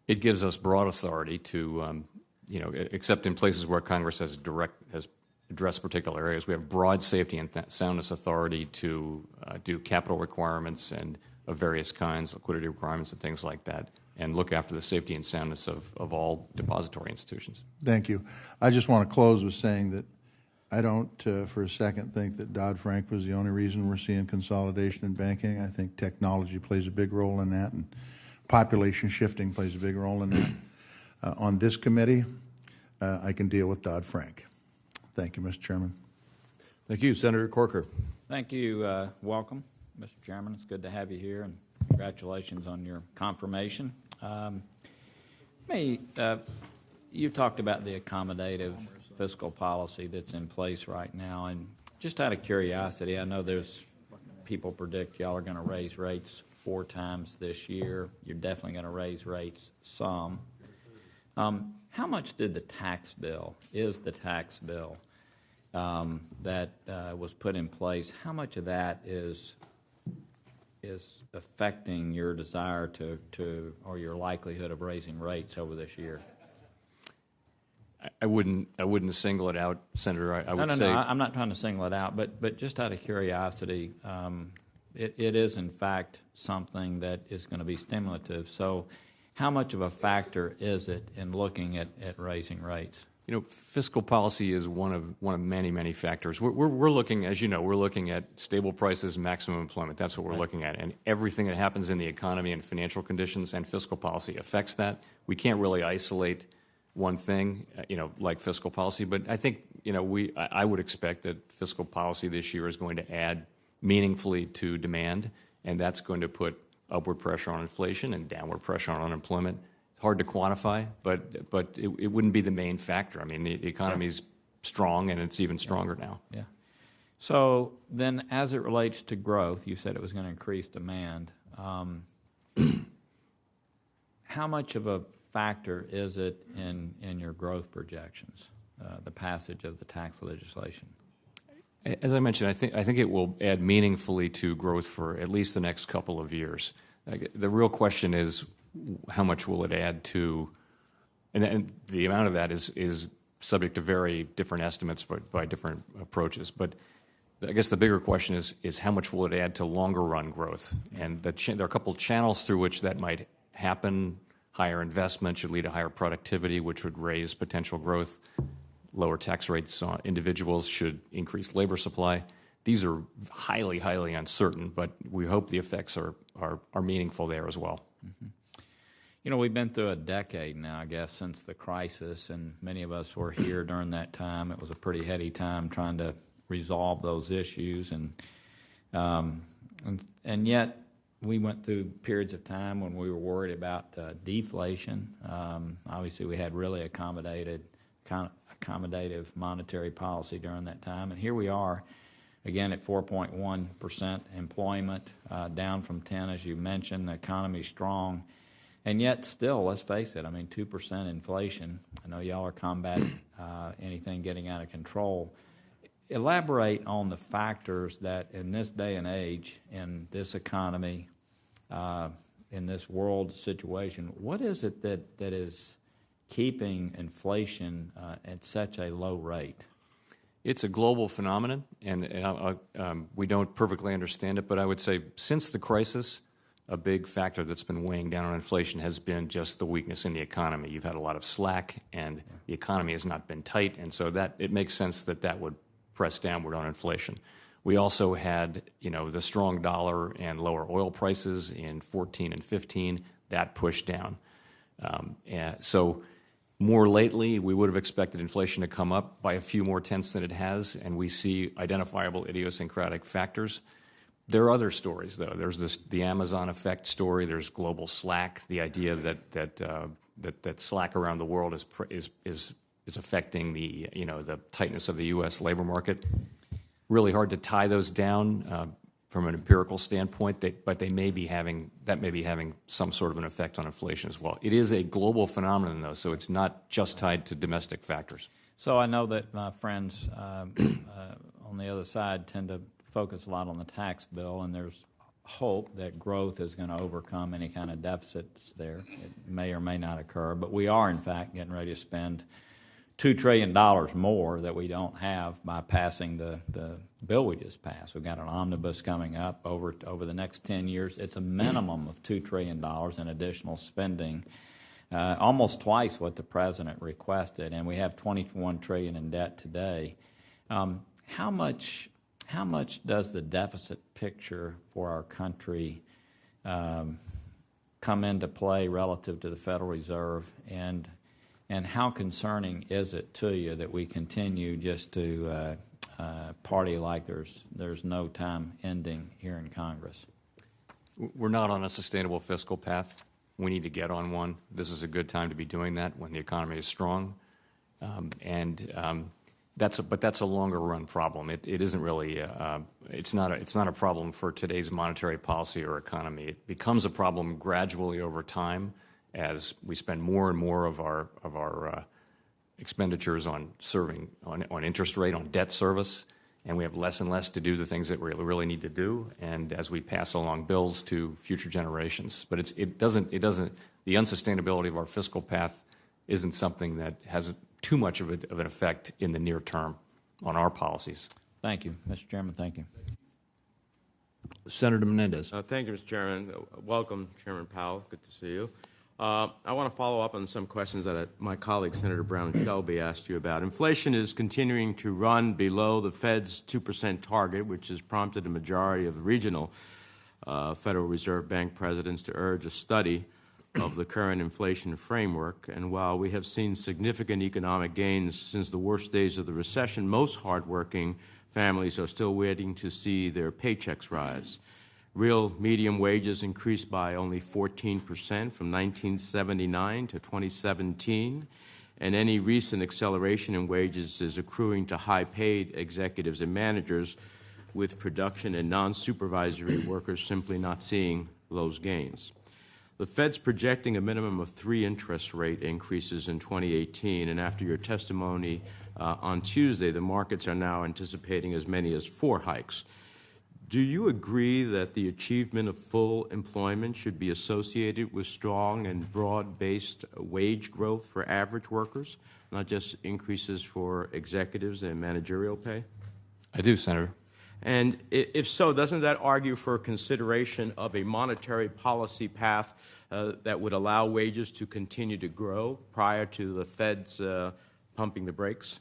It gives us broad authority to, except in places where Congress has addressed particular areas. We have broad safety and soundness authority to do capital requirements and of various kinds, liquidity requirements and things like that, and look after the safety and soundness of all depository institutions. Thank you. I just want to close with saying that I don't for a second think that Dodd-Frank was the only reason we're seeing consolidation in banking. I think technology plays a big role in that, and population shifting plays a big role in that. On this committee, I can deal with Dodd-Frank. Thank you, Mr. Chairman. Thank you, Senator Corker. Thank you. Welcome, Mr. Chairman. It's good to have you here, and congratulations on your confirmation. You talked about the accommodative fiscal policy that's in place right now, and just out of curiosity, I know there's people predict y'all are going to raise rates 4 times this year. You're definitely going to raise rates some. How much did the tax bill that was put in place, how much of that is affecting your desire to or your likelihood of raising rates over this year? I wouldn't single it out, Senator. I would say. No. I'm not trying to single it out, but just out of curiosity, it is in fact something that is going to be stimulative. So, how much of a factor is it in looking at raising rates? Fiscal policy is one of many factors. We're looking, as you know, we're looking at stable prices, maximum employment. That's what we're looking at, and everything that happens in the economy and financial conditions and fiscal policy affects that. We can't really isolate one thing, like fiscal policy. But I think, I would expect that fiscal policy this year is going to add meaningfully to demand, and that's going to put upward pressure on inflation and downward pressure on unemployment. It's hard to quantify, but it wouldn't be the main factor. I mean, the economy's strong, and it's even stronger now. Yeah. So then, as it relates to growth, you said it was going to increase demand. How much of a factor is it in your growth projections, the passage of the tax legislation? As I mentioned, I think it will add meaningfully to growth for at least the next couple of years. The real question is, how much will it add to, and the amount of that is subject to very different estimates by different approaches. But I guess the bigger question is how much will it add to longer run growth? And there are a couple of channels through which that might happen. Higher investment should lead to higher productivity, which would raise potential growth. Lower tax rates on individuals should increase labor supply. These are highly uncertain, but we hope the effects are meaningful there as well. Mm-hmm. We've been through a decade now, I guess, since the crisis, and many of us were here during that time. It was a pretty heady time trying to resolve those issues, and yet we went through periods of time when we were worried about deflation. Obviously, we had really accommodative monetary policy during that time, and here we are again at 4.1% employment, down from 10, as you mentioned. The economy's strong, and yet still, let's face it, I mean, 2% inflation. I know y'all are combating anything getting out of control. Elaborate on the factors that in this day and age, in this economy, in this world situation, what is it that is keeping inflation at such a low rate? It's a global phenomenon, and we don't perfectly understand it, but I would say since the crisis, a big factor that's been weighing down on inflation has been just the weakness in the economy. You've had a lot of slack, and the economy has not been tight, and so that it makes sense that would press downward on inflation. We also had, the strong dollar and lower oil prices in 14 and 15. That pushed down. So more lately, we would have expected inflation to come up by a few more tenths than it has, and we see identifiable idiosyncratic factors. There are other stories, though. There's the Amazon effect story. There's global slack. The idea that slack around the world is affecting the tightness of the U.S. labor market. Really hard to tie those down from an empirical standpoint, but that may be having some sort of an effect on inflation as well. It is a global phenomenon, though, so it's not just tied to domestic factors. So I know that my friends on the other side tend to focus a lot on the tax bill, and there's hope that growth is going to overcome any kind of deficits there. It may or may not occur, but we are, in fact, getting ready to spend $2 trillion more that we don't have by passing the bill we just passed. We've got an omnibus coming up over the next 10 years. It's a minimum of $2 trillion in additional spending, almost twice what the president requested, and we have $21 trillion in debt today. How much does the deficit picture for our country come into play relative to the Federal Reserve, and how concerning is it to you that we continue just to party like there's no time ending here in Congress? We're not on a sustainable fiscal path. We need to get on one. This is a good time to be doing that when the economy is strong, but that's a longer run problem. It isn't really it's not a problem for today's monetary policy or economy. It becomes a problem gradually over time as we spend more and more of our expenditures on interest rate, on debt service, and we have less and less to do the things that we really need to do, and as we pass along bills to future generations. But the unsustainability of our fiscal path isn't something that has too much of an effect in the near term on our policies. Thank you, Mr. Chairman. Thank you. Senator Menendez. Thank you, Mr. Chairman. Welcome, Chairman Powell. Good to see you. I want to follow up on some questions that my colleague, Senator Brown Shelby, asked you about. Inflation is continuing to run below the Fed's 2% target, which has prompted a majority of the regional Federal Reserve Bank presidents to urge a study of the current inflation framework. And while we have seen significant economic gains since the worst days of the recession, most hardworking families are still waiting to see their paychecks rise. Real median wages increased by only 14% from 1979 to 2017, and any recent acceleration in wages is accruing to high-paid executives and managers, with production and non-supervisory workers simply not seeing those gains. The Fed's projecting a minimum of 3 interest rate increases in 2018, and after your testimony on Tuesday, the markets are now anticipating as many as 4 hikes. Do you agree that the achievement of full employment should be associated with strong and broad-based wage growth for average workers, not just increases for executives and managerial pay? I do, Senator. And if so, doesn't that argue for consideration of a monetary policy path that would allow wages to continue to grow prior to the Fed's pumping the brakes?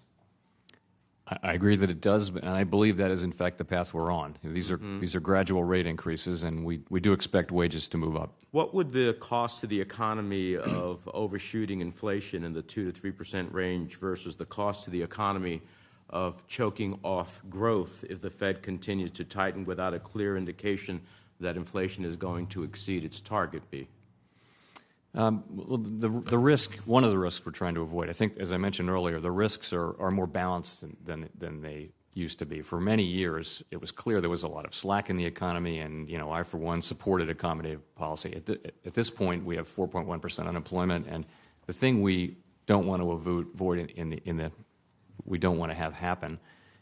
I agree that it does, and I believe that is, in fact, the path we're on. These are gradual rate increases, and we do expect wages to move up. What would the cost to the economy of overshooting inflation in the 2 to 3% range versus the cost to the economy of choking off growth if the Fed continues to tighten without a clear indication that inflation is going to exceed its target be? Well, the risk, one of the risks we're trying to avoid, I think, as I mentioned earlier, the risks are more balanced than they used to be. For many years, it was clear there was a lot of slack in the economy, and I, for one, supported accommodative policy. At this point, we have 4.1% unemployment, and the thing we don't want to avoid we don't want to have happen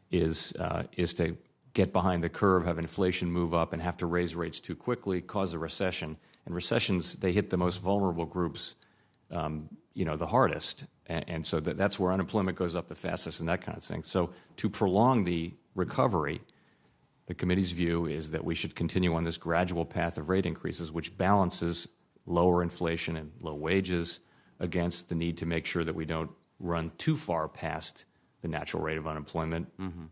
is to get behind the curve, have inflation move up, and have to raise rates too quickly, cause a recession. And recessions, they hit the most vulnerable groups, the hardest. And so that's where unemployment goes up the fastest and that kind of thing. So to prolong the recovery, the committee's view is that we should continue on this gradual path of rate increases, which balances lower inflation and low wages against the need to make sure that we don't run too far past the natural rate of unemployment. Mm-hmm.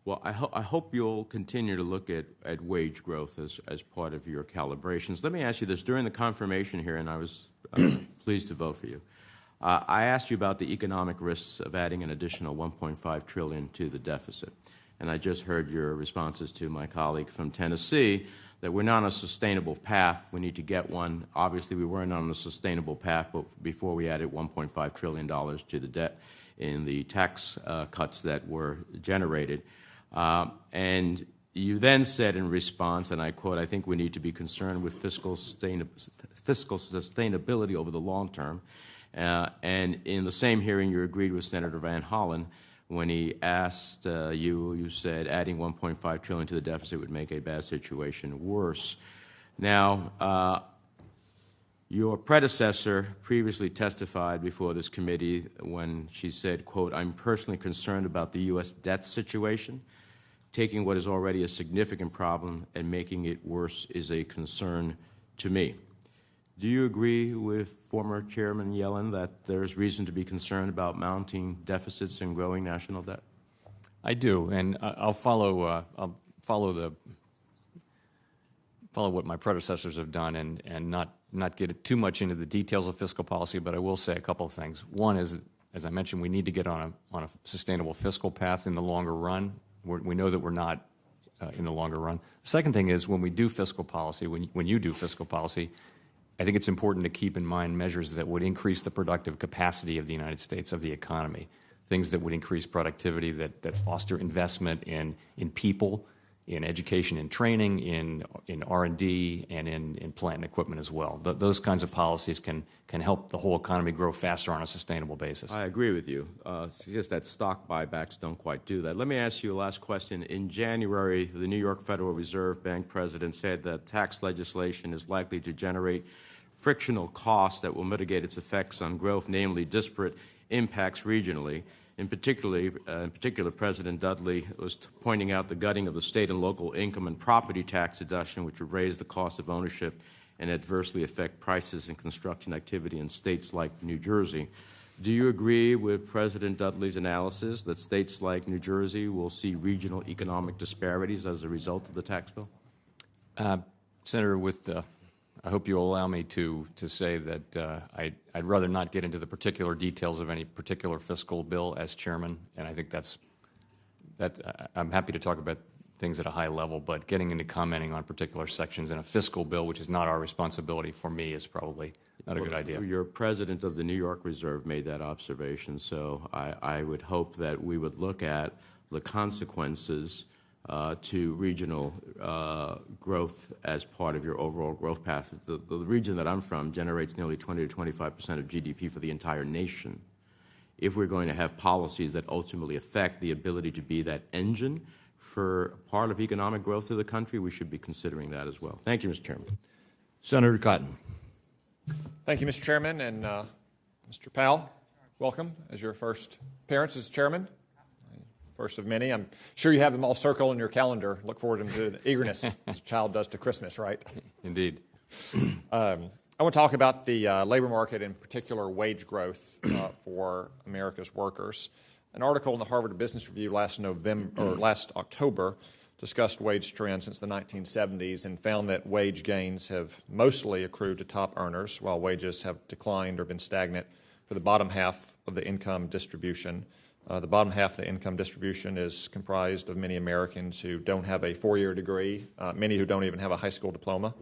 Well, I hope you'll continue to look at wage growth as part of your calibrations. Let me ask you this. During the confirmation hearing, I was pleased to vote for you. I asked you about the economic risks of adding an additional $1.5 trillion to the deficit. And I just heard your responses to my colleague from Tennessee that we're not on a sustainable path. We need to get one. Obviously, we weren't on a sustainable path before we added $1.5 trillion to the debt in the tax cuts that were generated. And you then said in response, and I quote, I think we need to be concerned with fiscal sustainability over the long term. And in the same hearing, you agreed with Senator Van Hollen when he asked you said adding $1.5 trillion to the deficit would make a bad situation worse. Now, your predecessor previously testified before this committee when she said, quote, I'm personally concerned about the U.S. debt situation. Taking what is already a significant problem and making it worse is a concern to me. Do you agree with former Chairman Yellen that there's reason to be concerned about mounting deficits and growing national debt? I do, and I'll follow what my predecessors have done and not get too much into the details of fiscal policy, but I will say a couple of things. One is, as I mentioned, we need to get on a sustainable fiscal path in the longer run. We know that we're not in the longer run. The second thing is when we do fiscal policy, when you do fiscal policy, I think it's important to keep in mind measures that would increase the productive capacity of the United States, of the economy, things that would increase productivity, that foster investment in people, in education and training, in R&D, and in plant and equipment as well. Those kinds of policies can help the whole economy grow faster on a sustainable basis. I agree with you. It's just that stock buybacks don't quite do that. Let me ask you a last question. In January, the New York Federal Reserve Bank president said that tax legislation is likely to generate frictional costs that will mitigate its effects on growth, namely disparate impacts regionally. In particular, President Dudley was pointing out the gutting of the state and local income and property tax deduction, which would raise the cost of ownership and adversely affect prices and construction activity in states like New Jersey. Do you agree with President Dudley's analysis that states like New Jersey will see regional economic disparities as a result of the tax bill? Senator, I hope you'll allow me to say that I'd rather not get into the particular details of any particular fiscal bill as chairman, and I think I'm happy to talk about things at a high level, but getting into commenting on particular sections in a fiscal bill, which is not our responsibility for me, is probably not a good idea. Your president of the New York Reserve made that observation, so I would hope that we would look at the consequences to regional growth as part of your overall growth path. The region that I'm from generates nearly 20 to 25% of GDP for the entire nation. If we're going to have policies that ultimately affect the ability to be that engine for part of economic growth of the country, we should be considering that as well. Thank you, Mr. Chairman. Senator Cotton. Thank you, Mr. Chairman, and Mr. Powell, welcome as your first appearance as chairman. First of many. I'm sure you have them all circled in your calendar. Look forward to the eagerness as a child does to Christmas, right? Indeed. I want to talk about the labor market, in particular wage growth for America's workers. An article in the Harvard Business Review last October discussed wage trends since the 1970s and found that wage gains have mostly accrued to top earners, while wages have declined or been stagnant for the bottom half of the income distribution. The bottom half of the income distribution is comprised of many Americans who don't have a four-year degree, many who don't even have a high school diploma.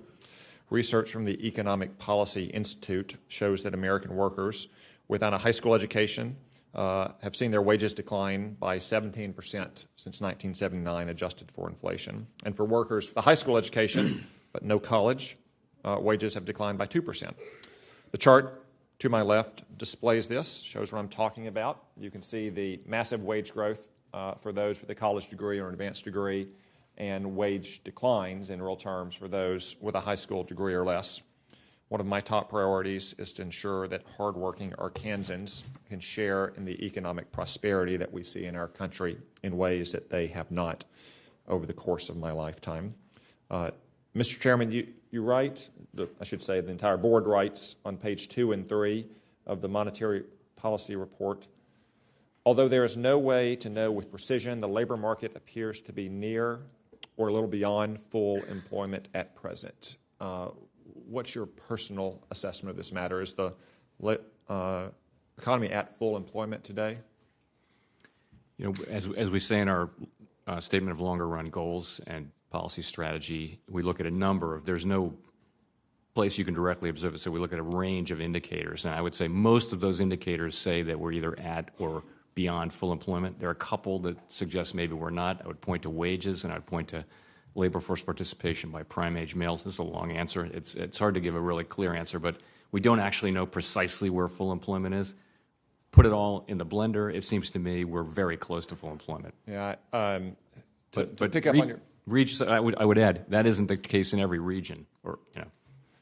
Research from the Economic Policy Institute shows that American workers without a high school education have seen their wages decline by 17% since 1979, adjusted for inflation. And for workers with a high school education but no college, wages have declined by 2%. The chart to my left displays this, shows what I'm talking about. You can see the massive wage growth for those with a college degree or an advanced degree, and wage declines in real terms for those with a high school degree or less. One of my top priorities is to ensure that hardworking Arkansans can share in the economic prosperity that we see in our country in ways that they have not over the course of my lifetime. Mr. Chairman, you write, I should say the entire board writes on page 2 and 3 of the Monetary Policy Report, although there is no way to know with precision, the labor market appears to be near or a little beyond full employment at present. What's your personal assessment of this matter? Is the economy at full employment today? You know, as we say in our statement of longer run goals and policy strategy, we look at a number of, there's no place you can directly observe it, so we look at a range of indicators. And I would say most of those indicators say that we're either at or beyond full employment. There are a couple that suggest maybe we're not. I would point to wages, and I'd point to labor force participation by prime age males. This is a long answer. It's hard to give a really clear answer, but we don't actually know precisely where full employment is. Put it all in the blender, it seems to me we're very close to full employment. Yeah. But pick up on your I would add that isn't the case in every region, or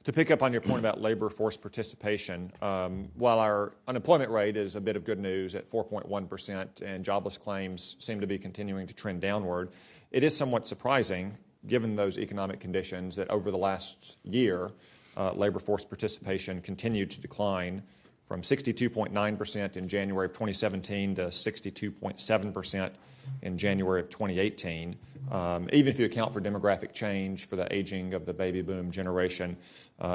To pick up on your point about labor force participation, while our unemployment rate is a bit of good news at 4.1% and jobless claims seem to be continuing to trend downward, it is somewhat surprising, given those economic conditions, that over the last year, labor force participation continued to decline from 62.9% in January of 2017 to 62.7% in January of 2018. Even if you account for demographic change, for the aging of the baby boom generation,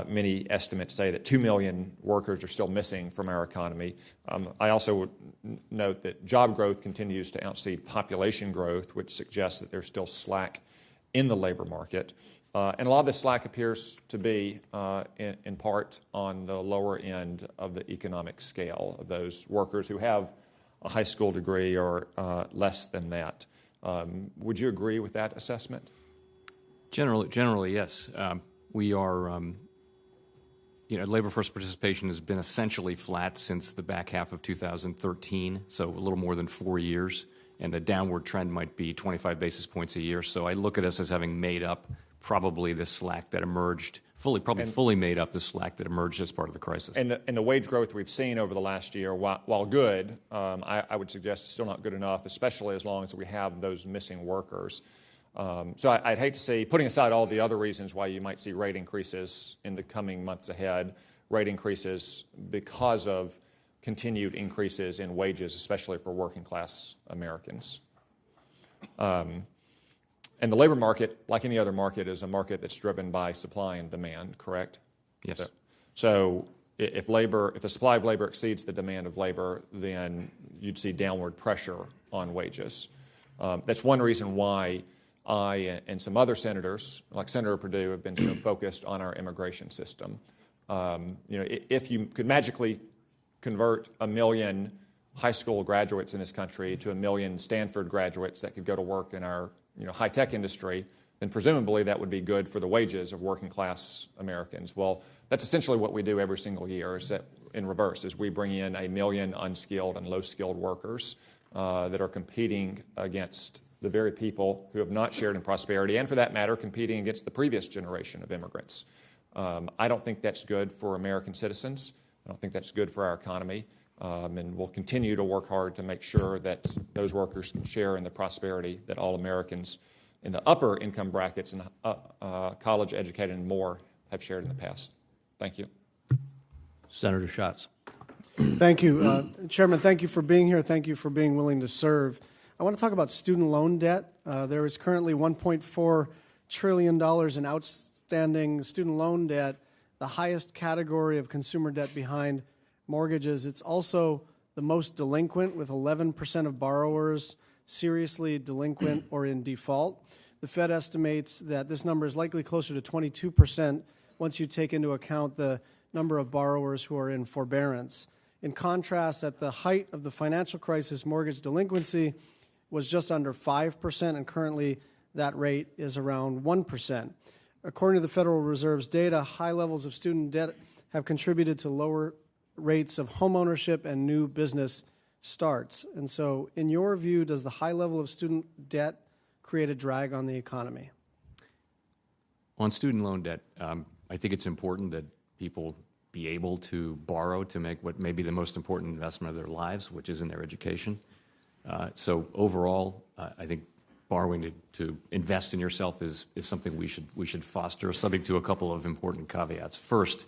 many estimates say that 2 million workers are still missing from our economy. I also would note that job growth continues to exceed population growth, which suggests that there's still slack in the labor market. And a lot of this slack appears to be, in part, on the lower end of the economic scale of those workers who have a high school degree or less than that. Would you agree with that assessment? Generally, yes. We are, labor force participation has been essentially flat since the back half of 2013, so a little more than 4 years, and the downward trend might be 25 basis points a year. So I look at us as having made up probably the slack that emerged, fully made up the slack that emerged as part of the crisis. And the wage growth we've seen over the last year, while good, I would suggest it's still not good enough, especially as long as we have those missing workers. So I'd hate to see, putting aside all the other reasons why you might see rate increases in the coming months ahead, rate increases because of continued increases in wages, especially for working class Americans. And the labor market, like any other market, is a market that's driven by supply and demand, correct? Yes. So if the supply of labor exceeds the demand of labor, then you'd see downward pressure on wages. That's one reason why I and some senators, like Senator Perdue, have been so focused on our immigration system. If you could magically convert 1 million high school graduates in this country to 1 million Stanford graduates that could go to work in our high-tech industry, then presumably that would be good for the wages of working-class Americans. Well, that's essentially what we do every single year, is that in reverse, is we bring in 1 million unskilled and low-skilled workers that are competing against the very people who have not shared in prosperity, and for that matter, competing against the previous generation of immigrants. I don't think that's good for American citizens. I don't think that's good for our economy. And we'll continue to work hard to make sure that those workers can share in the prosperity that all Americans in the upper income brackets and college educated and more have shared in the past. Thank you. Senator Schatz. Thank you. Chairman, thank you for being here. Thank you for being willing to serve. I want to talk about student loan debt. There is currently $1.4 trillion in outstanding student loan debt, the highest category of consumer debt behind mortgages. It's also the most delinquent, with 11% of borrowers seriously delinquent or in default. The Fed estimates that this number is likely closer to 22% once you take into account the number of borrowers who are in forbearance. In contrast, at the height of the financial crisis, mortgage delinquency was just under 5%, and currently that rate is around 1%. According to the Federal Reserve's data, high levels of student debt have contributed to lower rates of homeownership and new business starts. And so, in your view, does the high level of student debt create a drag on the economy? On student loan debt, I think it's important that people be able to borrow to make what may be the most important investment of their lives, which is in their education. So overall, I think borrowing to invest in yourself is something we should foster, subject to a couple of important caveats. First,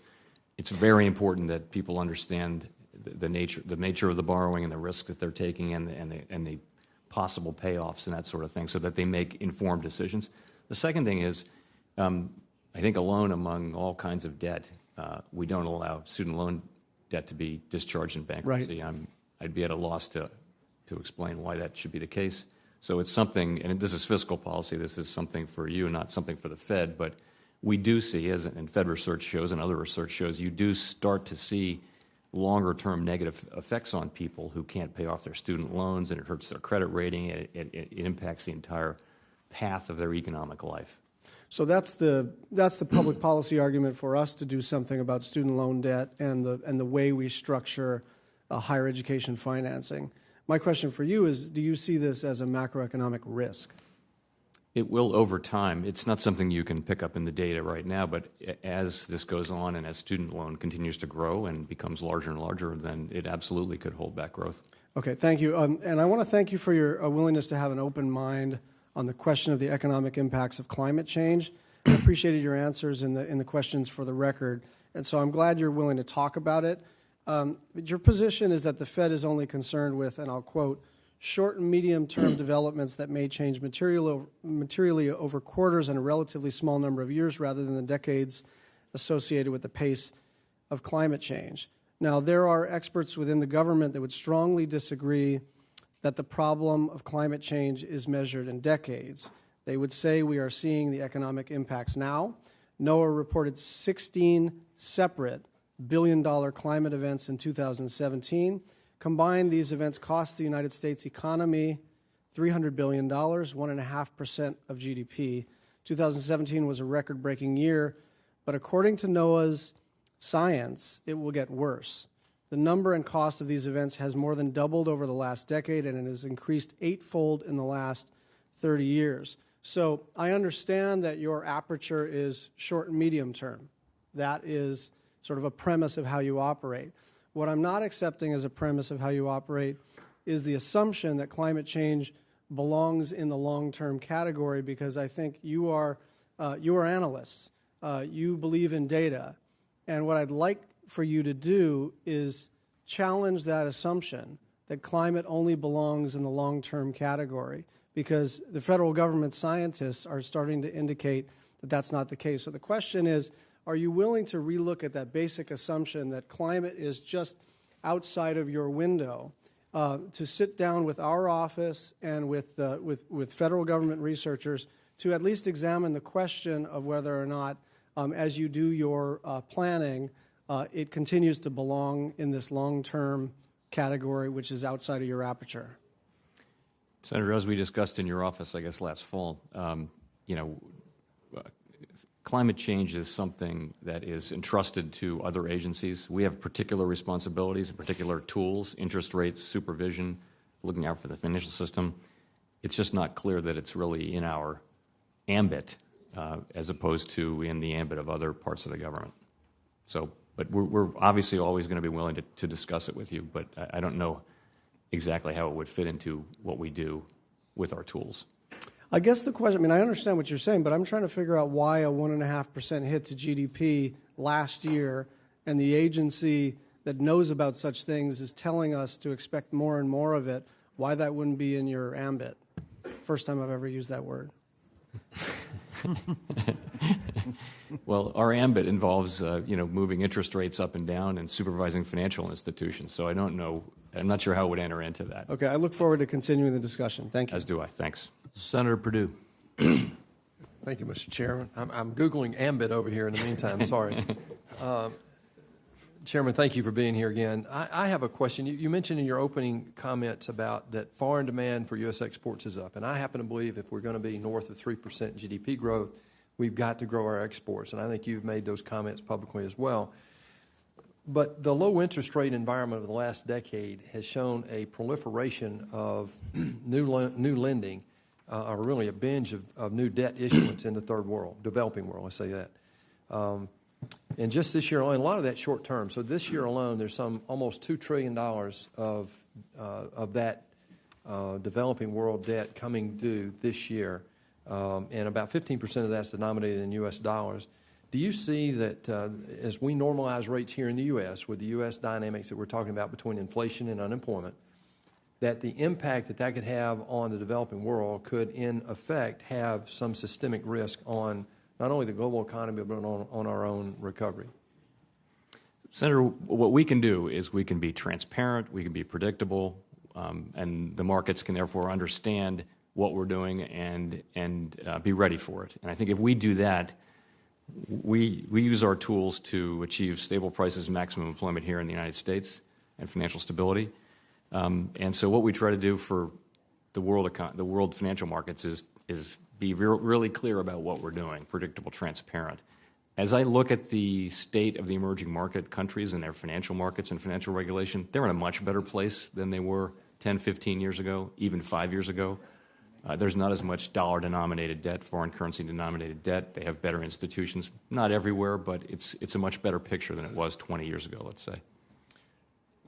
it's very important that people understand the nature of the borrowing and the risk that they're taking and the possible payoffs and that sort of thing, so that they make informed decisions. The second thing is, I think alone among all kinds of debt, we don't allow student loan debt to be discharged in bankruptcy. Right. I'd be at a loss to explain why that should be the case. So it's something, and this is fiscal policy, this is something for you, not something for the Fed, but we do see, and Fed research shows and other research shows, you do start to see longer-term negative effects on people who can't pay off their student loans, and it hurts their credit rating, it impacts the entire path of their economic life. So that's the public policy argument for us to do something about student loan debt and the way we structure higher education financing. My question for you is, do you see this as a macroeconomic risk? It will over time. It's not something you can pick up in the data right now, but as this goes on and as student loan continues to grow and becomes larger and larger, then it absolutely could hold back growth. Okay, thank you. And I want to thank you for your willingness to have an open mind on the question of the economic impacts of climate change. I appreciated your answers in the questions for the record, and so I'm glad you're willing to talk about it. Your position is that the Fed is only concerned with, and I'll quote, short and medium-term developments that may change materially over quarters and a relatively small number of years rather than the decades associated with the pace of climate change. Now, there are experts within the government that would strongly disagree that the problem of climate change is measured in decades. They would say we are seeing the economic impacts now. NOAA reported 16 separate billion-dollar climate events in 2017. Combined, these events cost the United States economy $300 billion, 1.5% of GDP. 2017 was a record-breaking year, but according to NOAA's science, it will get worse. The number and cost of these events has more than doubled over the last decade, and it has increased eightfold in the last 30 years. So I understand that your aperture is short and medium term. That is sort of a premise of how you operate. What I'm not accepting as a premise of how you operate is the assumption that climate change belongs in the long-term category, because I think you are analysts. You believe in data. And what I'd like for you to do is challenge that assumption that climate only belongs in the long-term category, because the federal government scientists are starting to indicate that that's not the case. So the question is, are you willing to relook at that basic assumption that climate is just outside of your window, to sit down with our office and with federal government researchers to at least examine the question of whether or not, as you do your planning, it continues to belong in this long-term category, which is outside of your aperture? Senator, as we discussed in your office, I guess, last fall, climate change is something that is entrusted to other agencies. We have particular responsibilities and particular tools, interest rates, supervision, looking out for the financial system. It's just not clear that it's really in our ambit as opposed to in the ambit of other parts of the government. So, but we're obviously always going to be willing to discuss it with you, but I don't know exactly how it would fit into what we do with our tools. I guess the question, I mean, I understand what you're saying, but I'm trying to figure out why a 1.5% hit to GDP last year, and the agency that knows about such things is telling us to expect more and more of it, why that wouldn't be in your ambit. First time I've ever used that word. Well, our ambit involves, moving interest rates up and down and supervising financial institutions. So I don't know I'm not sure how it would enter into that. Okay, I look forward to continuing the discussion. Thank you. As do I. Thanks. Senator Perdue. Thank you, Mr. Chairman. I'm Googling Ambit over here in the meantime. Sorry. Chairman, thank you for being here again. I have a question. You mentioned in your opening comments about that foreign demand for U.S. exports is up, and I happen to believe if we're going to be north of 3% GDP growth, we've got to grow our exports, and I think you've made those comments publicly as well. But the low interest rate environment of the last decade has shown a proliferation of new lending, or really a binge of new debt issuance in the third world, developing world, let's say that. And just this year alone, a lot of that short term. So this year alone, there's some almost $2 trillion of that developing world debt coming due this year, and about 15% of that's denominated in U.S. dollars. Do you see that as we normalize rates here in the U.S. with the U.S. dynamics that we're talking about between inflation and unemployment, that the impact that could have on the developing world could, in effect, have some systemic risk on not only the global economy, but on our own recovery? Senator, what we can do is we can be transparent, we can be predictable, and the markets can therefore understand what we're doing and be ready for it. And I think if we do that, we use our tools to achieve stable prices and maximum employment here in the United States and financial stability. And so what we try to do for the world financial markets is be really clear about what we're doing, predictable, transparent. As I look at the state of the emerging market countries and their financial markets and financial regulation, they're in a much better place than they were 10, 15 years ago, even 5 years ago. There's not as much dollar-denominated debt, foreign currency-denominated debt. They have better institutions. Not everywhere, but it's a much better picture than it was 20 years ago, let's say.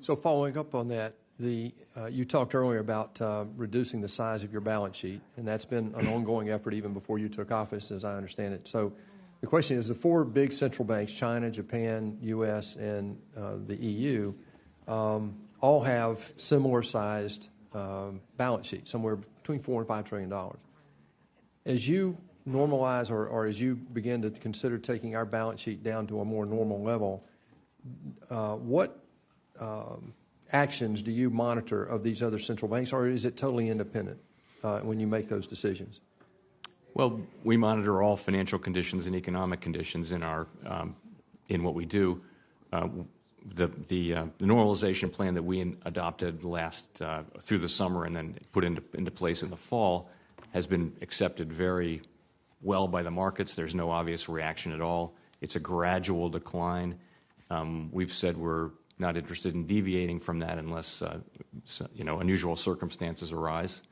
So following up on that, you talked earlier about reducing the size of your balance sheet, and that's been an ongoing effort even before you took office, as I understand it. So the question is, the four big central banks, China, Japan, U.S., and the EU, all have similar-sized balance sheets, somewhere between $4 and $5 trillion. As you normalize or as you begin to consider taking our balance sheet down to a more normal level, what actions do you monitor of these other central banks, or is it totally independent when you make those decisions? Well, we monitor all financial conditions and economic conditions in what we do. The normalization plan that we adopted through the summer and then put into place in the fall has been accepted very well by the markets. There's no obvious reaction at all. It's a gradual decline. We've said we're not interested in deviating from that unless unusual circumstances arise.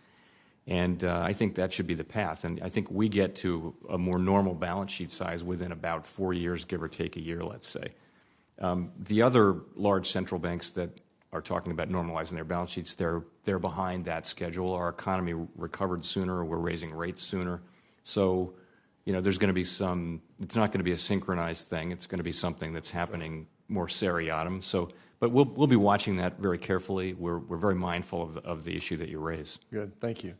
And I think that should be the path. And I think we get to a more normal balance sheet size within about 4 years, give or take a year, let's say. The other large central banks that are talking about normalizing their balance sheets, they're behind that schedule. Our economy recovered sooner. We're raising rates sooner. So, there's going to be it's not going to be a synchronized thing. It's going to be something that's happening more seriatim. So, but we'll be watching that very carefully. We're very mindful of the issue that you raise. Good. Thank you.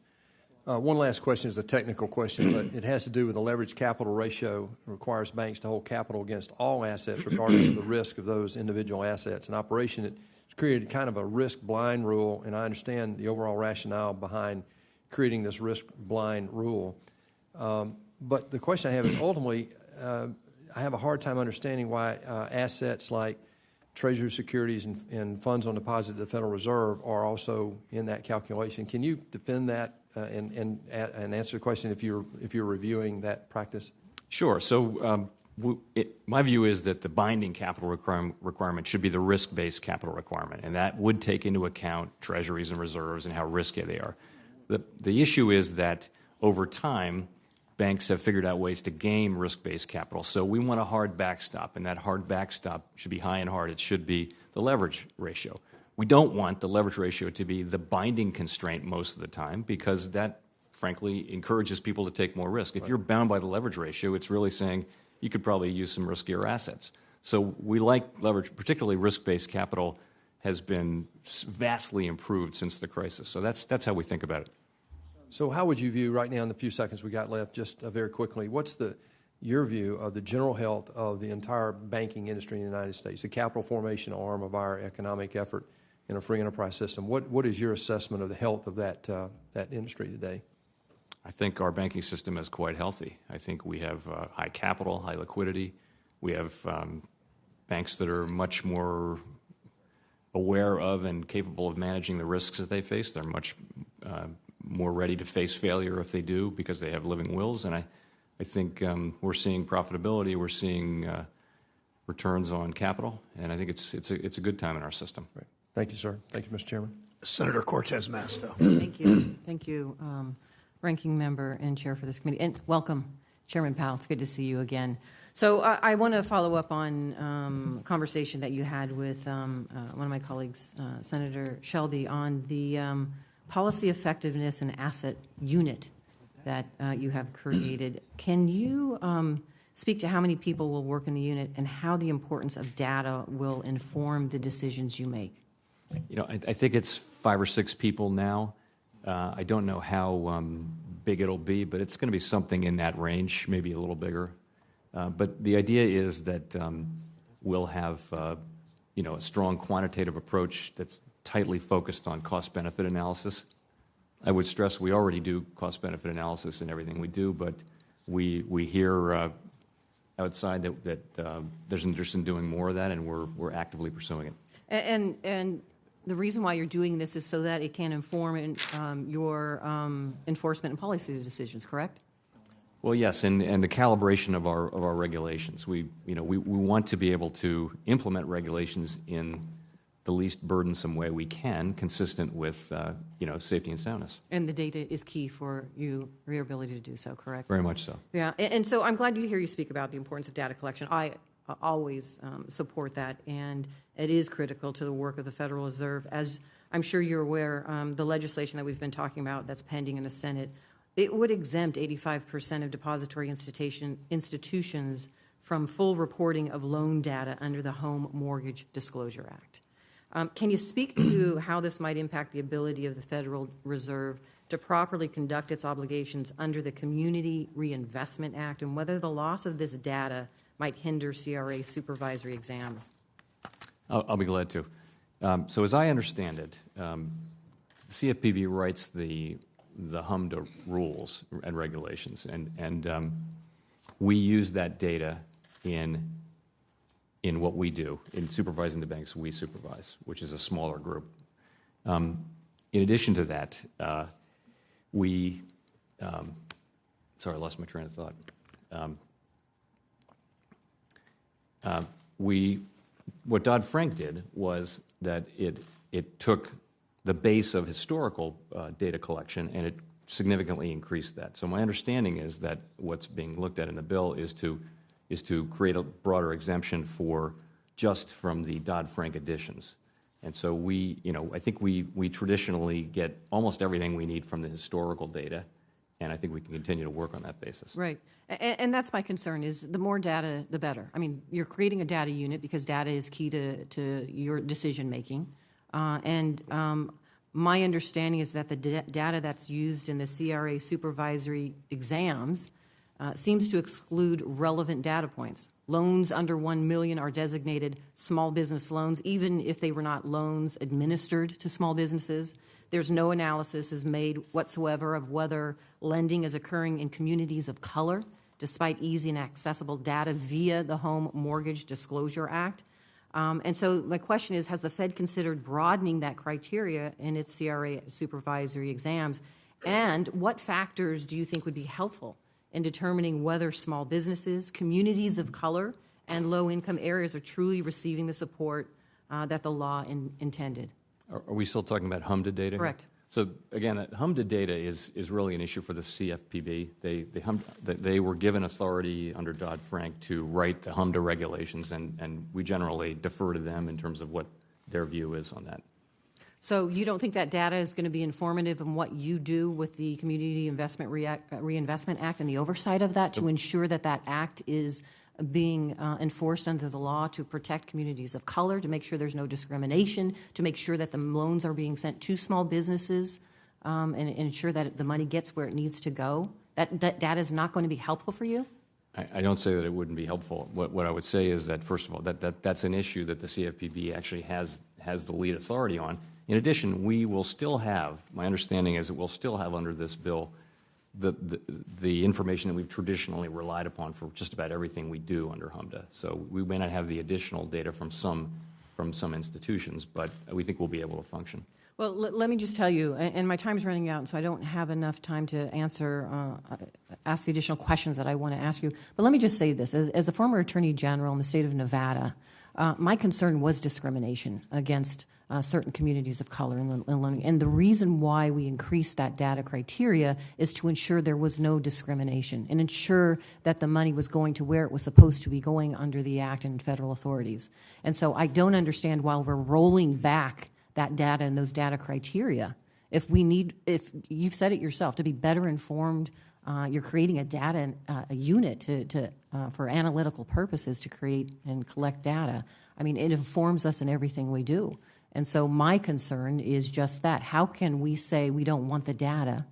One last question is a technical question, but it has to do with the leverage capital ratio. It requires banks to hold capital against all assets regardless of the risk of those individual assets. In operation, it's created kind of a risk-blind rule, and I understand the overall rationale behind creating this risk-blind rule. But the question I have is ultimately, I have a hard time understanding why assets like Treasury securities and funds on deposit at the Federal Reserve are also in that calculation. Can you defend that and answer the question if you're reviewing that practice? Sure. So my view is that the binding capital requirement should be the risk-based capital requirement, and that would take into account treasuries and reserves and how risky they are. The issue is that over time, banks have figured out ways to gain risk-based capital. So we want a hard backstop, and that hard backstop should be high and hard. It should be the leverage ratio. We don't want the leverage ratio to be the binding constraint most of the time because that, frankly, encourages people to take more risk. If you're bound by the leverage ratio, it's really saying you could probably use some riskier assets. So we like leverage, particularly risk-based capital has been vastly improved since the crisis. So that's how we think about it. So how would you view right now in the few seconds we got left, just very quickly, what's your view of the general health of the entire banking industry in the United States, the capital formation arm of our economic effort? in a free enterprise system. What is your assessment of the health of that industry today? I think our banking system is quite healthy. I think we have high capital, high liquidity. We have banks that are much more aware of and capable of managing the risks that they face. They're much more ready to face failure if they do because they have living wills. And I think we're seeing profitability. We're seeing returns on capital. And I think it's a good time in our system. Right. Thank you, sir. Thank you, Mr. Chairman. Senator Cortez Masto. Thank you. Thank you, Ranking Member and Chair for this committee. And welcome, Chairman Powell. It's good to see you again. So I want to follow up on a conversation that you had with one of my colleagues, Senator Shelby, on the policy effectiveness and asset unit that you have created. Can you speak to how many people will work in the unit and how the importance of data will inform the decisions you make? You know, I think it's 5 or 6 people now. I don't know how big it'll be, but it's going to be something in that range, maybe a little bigger. But the idea is that we'll have, a strong quantitative approach that's tightly focused on cost-benefit analysis. I would stress we already do cost-benefit analysis in everything we do, but we hear outside that there's interest in doing more of that, and we're actively pursuing it. And the reason why you're doing this is so that it can inform your enforcement and policy decisions, correct? Well, yes, and the calibration of our regulations. We want to be able to implement regulations in the least burdensome way we can, consistent with safety and soundness. And the data is key for your ability to do so, correct? Very much so. Yeah, and so I'm glad to hear you speak about the importance of data collection. I always support that, and it is critical to the work of the Federal Reserve. As I'm sure you're aware, the legislation that we've been talking about that's pending in the Senate, it would exempt 85% of depository institutions from full reporting of loan data under the Home Mortgage Disclosure Act. Can you speak to how this might impact the ability of the Federal Reserve to properly conduct its obligations under the Community Reinvestment Act, and whether the loss of this data might hinder CRA supervisory exams? I'll be glad to. So as I understand it, the CFPB writes the HMDA rules and regulations, and we use that data in what we do, in supervising the banks we supervise, which is a smaller group. In addition to that, sorry, I lost my train of thought. What Dodd-Frank did was that it took the base of historical data collection and it significantly increased that. So my understanding is that what's being looked at in the bill is to create a broader exemption just from the Dodd-Frank additions. And so I think we traditionally get almost everything we need from the historical data, and I think we can continue to work on that basis. Right. And that's my concern, is the more data, the better. I mean, you're creating a data unit because data is key to your decision-making. My understanding is that the data that's used in the CRA supervisory exams seems to exclude relevant data points. Loans under $1 million are designated small business loans, even if they were not loans administered to small businesses. There's no analysis is made whatsoever of whether lending is occurring in communities of color, despite easy and accessible data via the Home Mortgage Disclosure Act. And so my question is, has the Fed considered broadening that criteria in its CRA supervisory exams? And what factors do you think would be helpful in determining whether small businesses, communities of color, and low-income areas are truly receiving the support that the law intended? Are we still talking about HMDA data? Correct. So again, HMDA data is really an issue for the CFPB. They were given authority under Dodd-Frank to write the HMDA regulations, and we generally defer to them in terms of what their view is on that. So you don't think that data is going to be informative in what you do with the Community Reinvestment Act and the oversight of that to ensure that that act is being enforced under the law to protect communities of color, to make sure there's no discrimination, to make sure that the loans are being sent to small businesses, and ensure that the money gets where it needs to go? That data is not going to be helpful for you? I don't say that it wouldn't be helpful. What I would say is that, first of all, that's an issue that the CFPB actually has has the lead authority on. In addition, we will still have, my understanding is that we'll still have under this bill the information that we've traditionally relied upon for just about everything we do under HMDA. So we may not have the additional data from some institutions, but we think we'll be able to function. Well, let me just tell you, and my time's running out, so I don't have enough time to ask the additional questions that I want to ask you. But let me just say this. As a former Attorney General in the state of Nevada, my concern was discrimination against certain communities of color in learning. And the reason why we increased that data criteria is to ensure there was no discrimination and ensure that the money was going to where it was supposed to be going under the Act and federal authorities. And so I don't understand why we're rolling back that data and those data criteria. If you've said it yourself, to be better informed, you're creating a data a unit for analytical purposes to create and collect data. I mean, it informs us in everything we do. And so my concern is just that. How can we say we don't want the data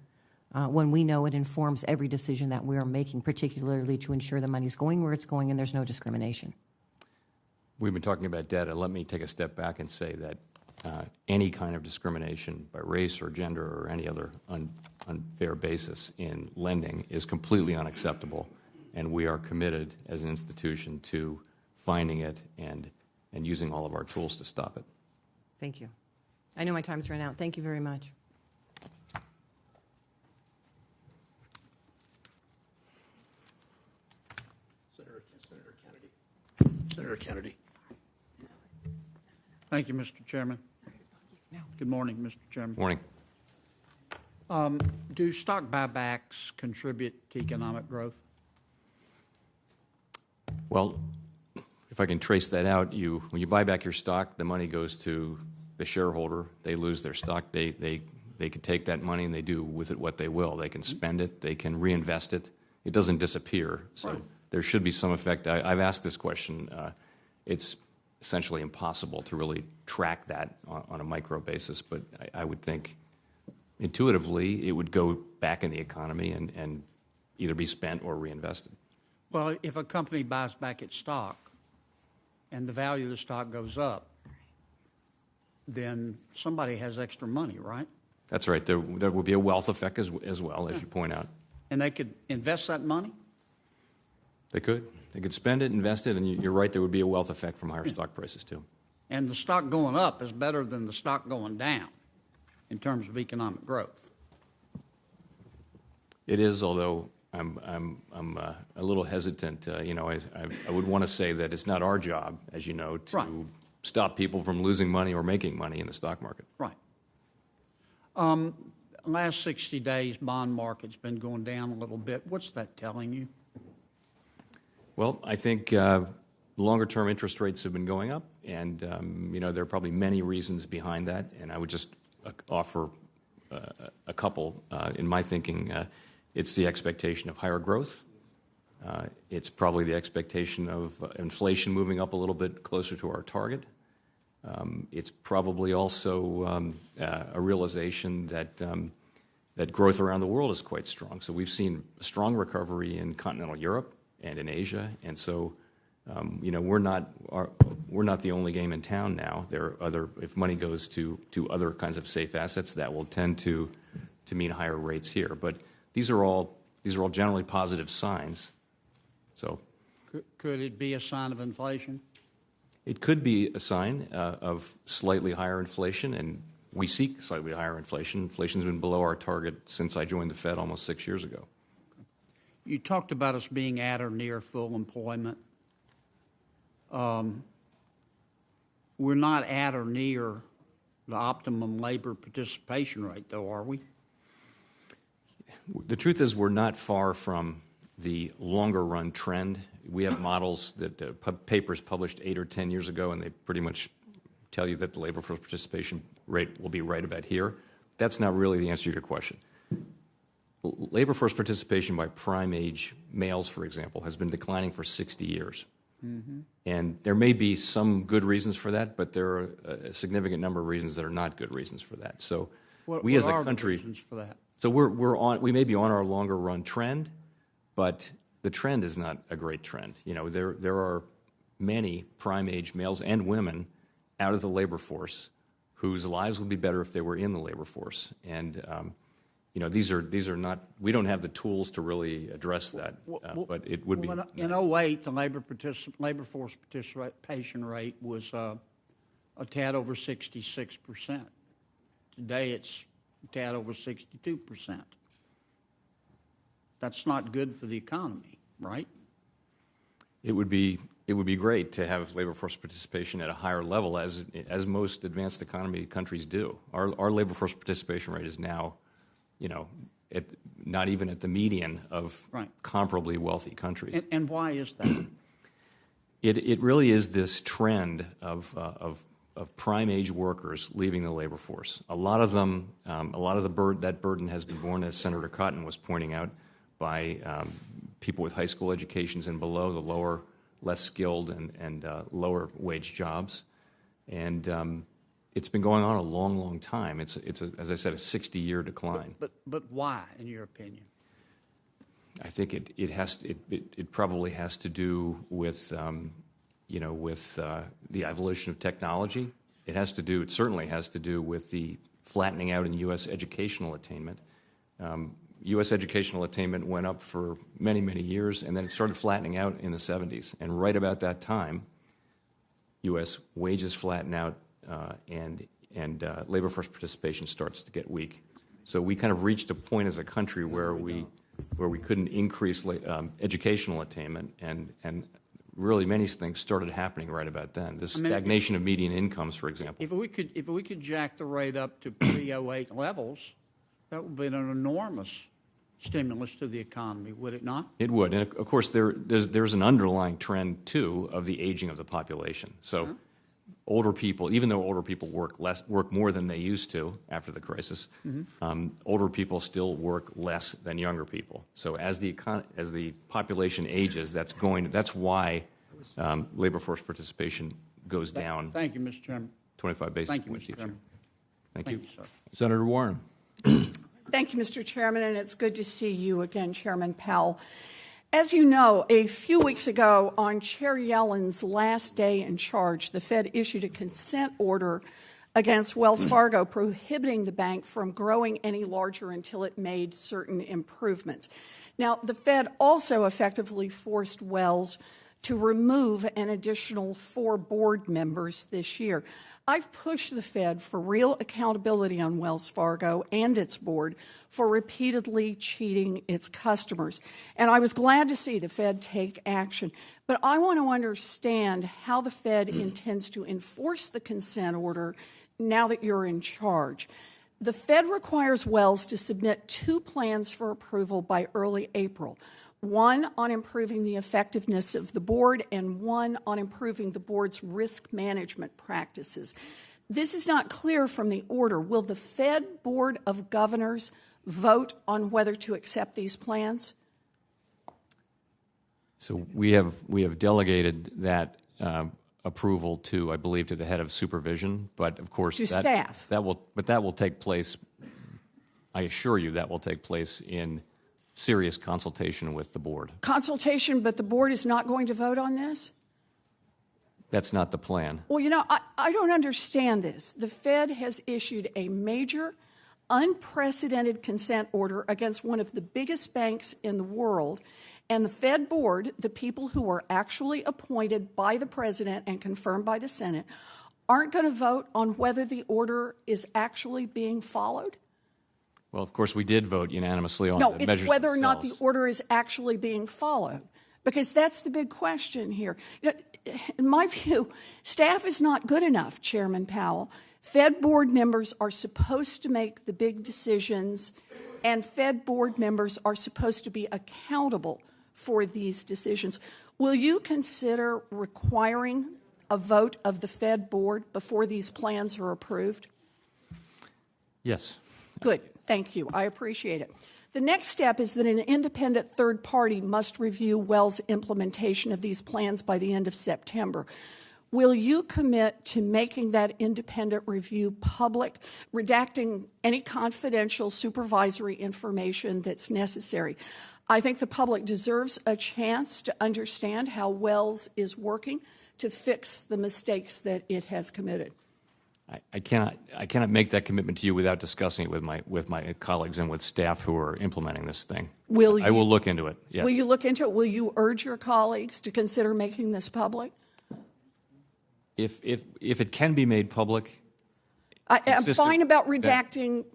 when we know it informs every decision that we are making, particularly to ensure the money's going where it's going and there's no discrimination? We've been talking about data. Let me take a step back and say that any kind of discrimination by race or gender or any other unfair basis in lending is completely unacceptable, and we are committed as an institution to finding it and using all of our tools to stop it. Thank you. I know my time's run out. Thank you very much. Senator Kennedy. Thank you, Mr. Chairman. Good morning, Mr. Chairman. Morning. Do stock buybacks contribute to economic growth? Well, if I can trace that out, when you buy back your stock, the money goes to the shareholder. They lose their stock. They can take that money and they do with it what they will. They can spend it. They can reinvest it. It doesn't disappear. So right. There should be some effect. I've asked this question. It's essentially impossible to really track that on a micro basis, but I would think intuitively it would go back in the economy and either be spent or reinvested. Well, if a company buys back its stock and the value of the stock goes up, then somebody has extra money, right? That's right. There will be a wealth effect as well, as you point out. And they could invest that money? They could. They could spend it, invest it, and you're right, there would be a wealth effect from higher stock prices, too. And the stock going up is better than the stock going down in terms of economic growth. It is, although I'm a little hesitant. I would want to say that it's not our job, as you know, to stop people from losing money or making money in the stock market. Right. Last 60 days, bond market's been going down a little bit. What's that telling you? Well, I think longer-term interest rates have been going up, and there are probably many reasons behind that. And I would just offer a couple. In my thinking, it's the expectation of higher growth. It's probably the expectation of inflation moving up a little bit closer to our target. It's probably also a realization that growth around the world is quite strong. So we've seen a strong recovery in continental Europe and in Asia, and so we're not the only game in town now. There are other. If money goes to other kinds of safe assets, that will tend to mean higher rates here. But these are all generally positive signs. So, could it be a sign of inflation? It could be a sign of slightly higher inflation, and we seek slightly higher inflation. Inflation's been below our target since I joined the Fed almost 6 years ago. You talked about us being at or near full employment. We're not at or near the optimum labor participation rate, though, are we? The truth is we're not far from the longer-run trend. We have models that papers published 8 or 10 years ago, and they pretty much tell you that the labor force participation rate will be right about here. That's not really the answer to your question. Labor force participation by prime age males, for example, has been declining for 60 years. Mm-hmm. And there may be some good reasons for that, but there are a significant number of reasons that are not good reasons for that. So we as a country, reasons for that? So we may be on our longer run trend, but the trend is not a great trend. There are many prime age males and women out of the labor force whose lives would be better if they were in the labor force. And these are not. We don't have the tools to really address that, but it would be. In 08, the labor force participation rate was a tad over 66%. Today, it's a tad over 62%. That's not good for the economy, right? It would be great to have labor force participation at a higher level, as most advanced economy countries do. Our labor force participation rate is now, not even at the median of comparably wealthy countries. And why is that? It really is this trend of prime age workers leaving the labor force. A lot of them, that burden has been borne, as Senator Cotton was pointing out, by people with high school educations and below, the lower, less skilled and lower wage jobs. And it's been going on a long, long time. It's as I said, a 60-year decline. But why, in your opinion? I think it probably has to do with the evolution of technology. It certainly has to do with the flattening out in U.S. educational attainment. U.S. educational attainment went up for many, many years, and then it started flattening out in the 70s. And right about that time, U.S. wages flatten out, and labor force participation starts to get weak. So we kind of reached a point as a country where we couldn't increase educational attainment, and really many things started happening right about then. This stagnation of median incomes, for example. If we could jack the rate up to pre-08 levels, that would be an enormous stimulus to the economy, would it not? It would, and of course there's an underlying trend too of the aging of the population. So older people, even though older people work more than they used to after the crisis, older people still work less than younger people. So as the population ages, that's why labor force participation goes down. Thank you, Mr. Chairman. 25 basis Thank you, points Mr. each year. Chairman. Thank you, sir. Senator Warren. Thank you, Mr. Chairman, and it's good to see you again, Chairman Powell. As you know, a few weeks ago, on Chair Yellen's last day in charge, the Fed issued a consent order against Wells Fargo prohibiting the bank from growing any larger until it made certain improvements. Now, the Fed also effectively forced Wells to remove an additional 4 board members this year. I've pushed the Fed for real accountability on Wells Fargo and its board for repeatedly cheating its customers. And I was glad to see the Fed take action. But I want to understand how the Fed intends to enforce the consent order now that you're in charge. The Fed requires Wells to submit 2 plans for approval by early April. One on improving the effectiveness of the board and one on improving the board's risk management practices. This is not clear from the order. Will the Fed Board of Governors vote on whether to accept these plans? So we have delegated that approval to, I believe, to the head of supervision, but of course staff. That will take place. I assure you that will take place in serious consultation with the board. Consultation, but the board is not going to vote on this? That's not the plan. Well, I don't understand this. The Fed has issued a major, unprecedented consent order against one of the biggest banks in the world, and the Fed board, the people who were actually appointed by the president and confirmed by the Senate, aren't going to vote on whether the order is actually being followed? Well, of course, we did vote unanimously on the measures No, it's whether or not the themselves. order is actually being followed, because that's the big question here. In my view, staff is not good enough, Chairman Powell. Fed board members are supposed to make the big decisions, and Fed board members are supposed to be accountable for these decisions. Will you consider requiring a vote of the Fed board before these plans are approved? Yes. Good. Thank you. I appreciate it. The next step is that an independent third party must review Wells' implementation of these plans by the end of September. Will you commit to making that independent review public, redacting any confidential supervisory information that's necessary? I think the public deserves a chance to understand how Wells is working to fix the mistakes that it has committed? I cannot make that commitment to you without discussing it with my colleagues and with staff who are implementing this thing. I will look into it. Yes. Will you look into it? Will you urge your colleagues to consider making this public? If it can be made public, I'm fine about redacting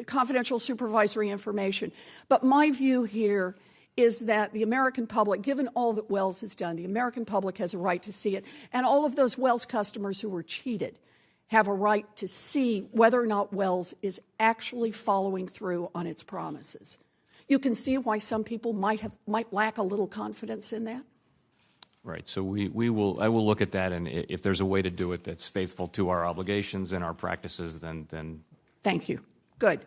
confidential supervisory information, but my view here is that the American public, given all that Wells has done, the American public has a right to see it, and all of those Wells customers who were cheated have a right to see whether or not Wells is actually following through on its promises. You can see why some people might lack a little confidence in that. right. So I will look at that, and if there's a way to do it that's faithful to our obligations and our practices, then. Thank you. Good.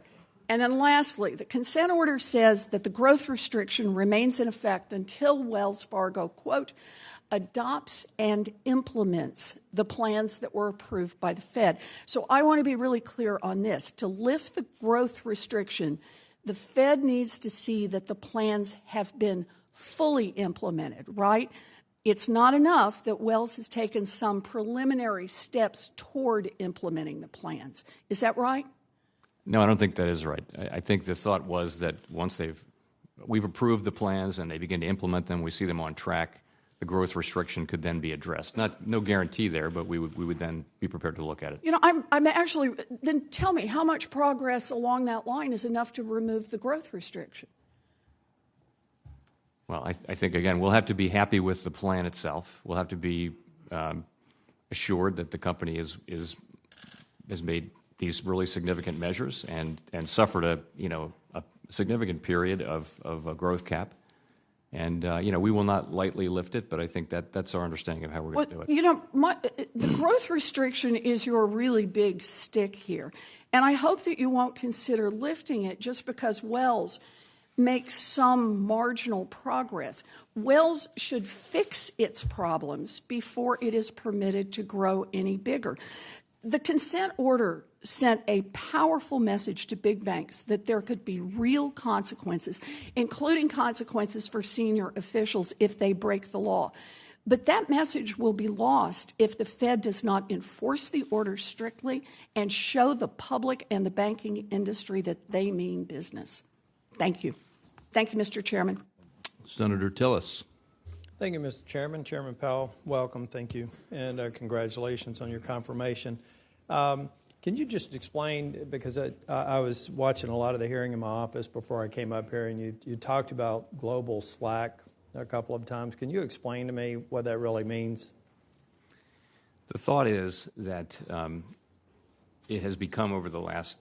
And then lastly, the consent order says that the growth restriction remains in effect until Wells Fargo, quote, adopts and implements the plans that were approved by the Fed. So I want to be really clear on this. To lift the growth restriction, the Fed needs to see that the plans have been fully implemented, right? It's not enough that Wells has taken some preliminary steps toward implementing the plans. Is that right? No, I don't think that is right. I think the thought was that once we've approved the plans and they begin to implement them, we see them on track, the growth restriction could then be addressed. No guarantee there, but we would then be prepared to look at it. You know, I'm actually, then tell me, how much progress along that line is enough to remove the growth restriction? Well, I think, again, we'll have to be happy with the plan itself. We'll have to be assured that the company has made these really significant measures and suffered a significant period of a growth cap. And, we will not lightly lift it, but I think that's our understanding of how we're going to do it. You know, the growth restriction is your really big stick here. And I hope that you won't consider lifting it just because Wells makes some marginal progress. Wells should fix its problems before it is permitted to grow any bigger. The consent order sent a powerful message to big banks that there could be real consequences, including consequences for senior officials if they break the law. But that message will be lost if the Fed does not enforce the order strictly and show the public and the banking industry that they mean business. Thank you. Thank you, Mr. Chairman. Senator Tillis. Thank you, Mr. Chairman. Chairman Powell, welcome. Thank you. And congratulations on your confirmation. Can you just explain, because I was watching a lot of the hearing in my office before I came up here, and you talked about global slack a couple of times. Can you explain to me what that really means? The thought is that it has become, over the last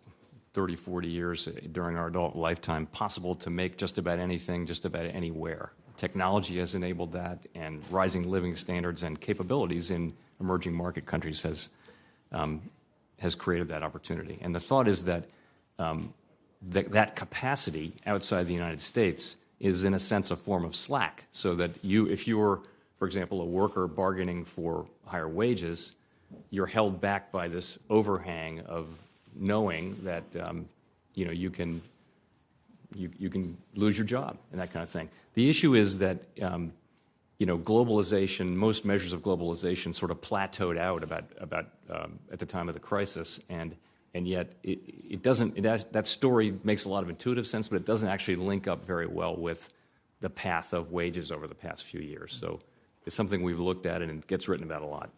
30, 40 years during our adult lifetime, possible to make just about anything, just about anywhere. Technology has enabled that, and rising living standards and capabilities in emerging market countries has created that opportunity. And the thought is that that capacity outside the United States is, in a sense, a form of slack, so that if you're, for example, a worker bargaining for higher wages, you're held back by this overhang of knowing that you can lose your job and that kind of thing. The issue is that globalization, most measures of globalization sort of plateaued out about at the time of the crisis, and yet it doesn't. That story makes a lot of intuitive sense, but it doesn't actually link up very well with the path of wages over the past few years. So it's something we've looked at, and it gets written about a lot.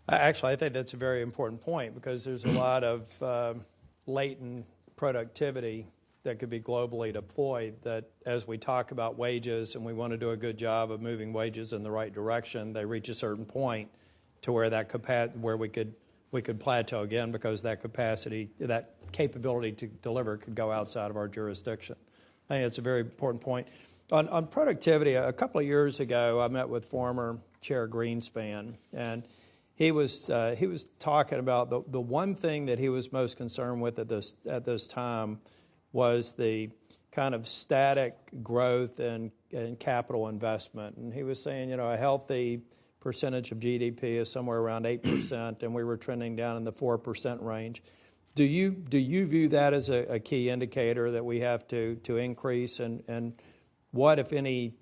Actually, I think that's a very important point, because there's a lot of latent productivity that could be globally deployed, that as we talk about wages and we want to do a good job of moving wages in the right direction, they reach a certain point to where where we could plateau again, because that capability to deliver could go outside of our jurisdiction. I think that's a very important point. On productivity, a couple of years ago, I met with former Chair Greenspan, and he was talking about the one thing that he was most concerned with at this time was the kind of static growth and capital investment. And he was saying, a healthy percentage of GDP is somewhere around 8%, and we were trending down in the 4% range. Do you view that as a key indicator that we have to increase? And what, if any,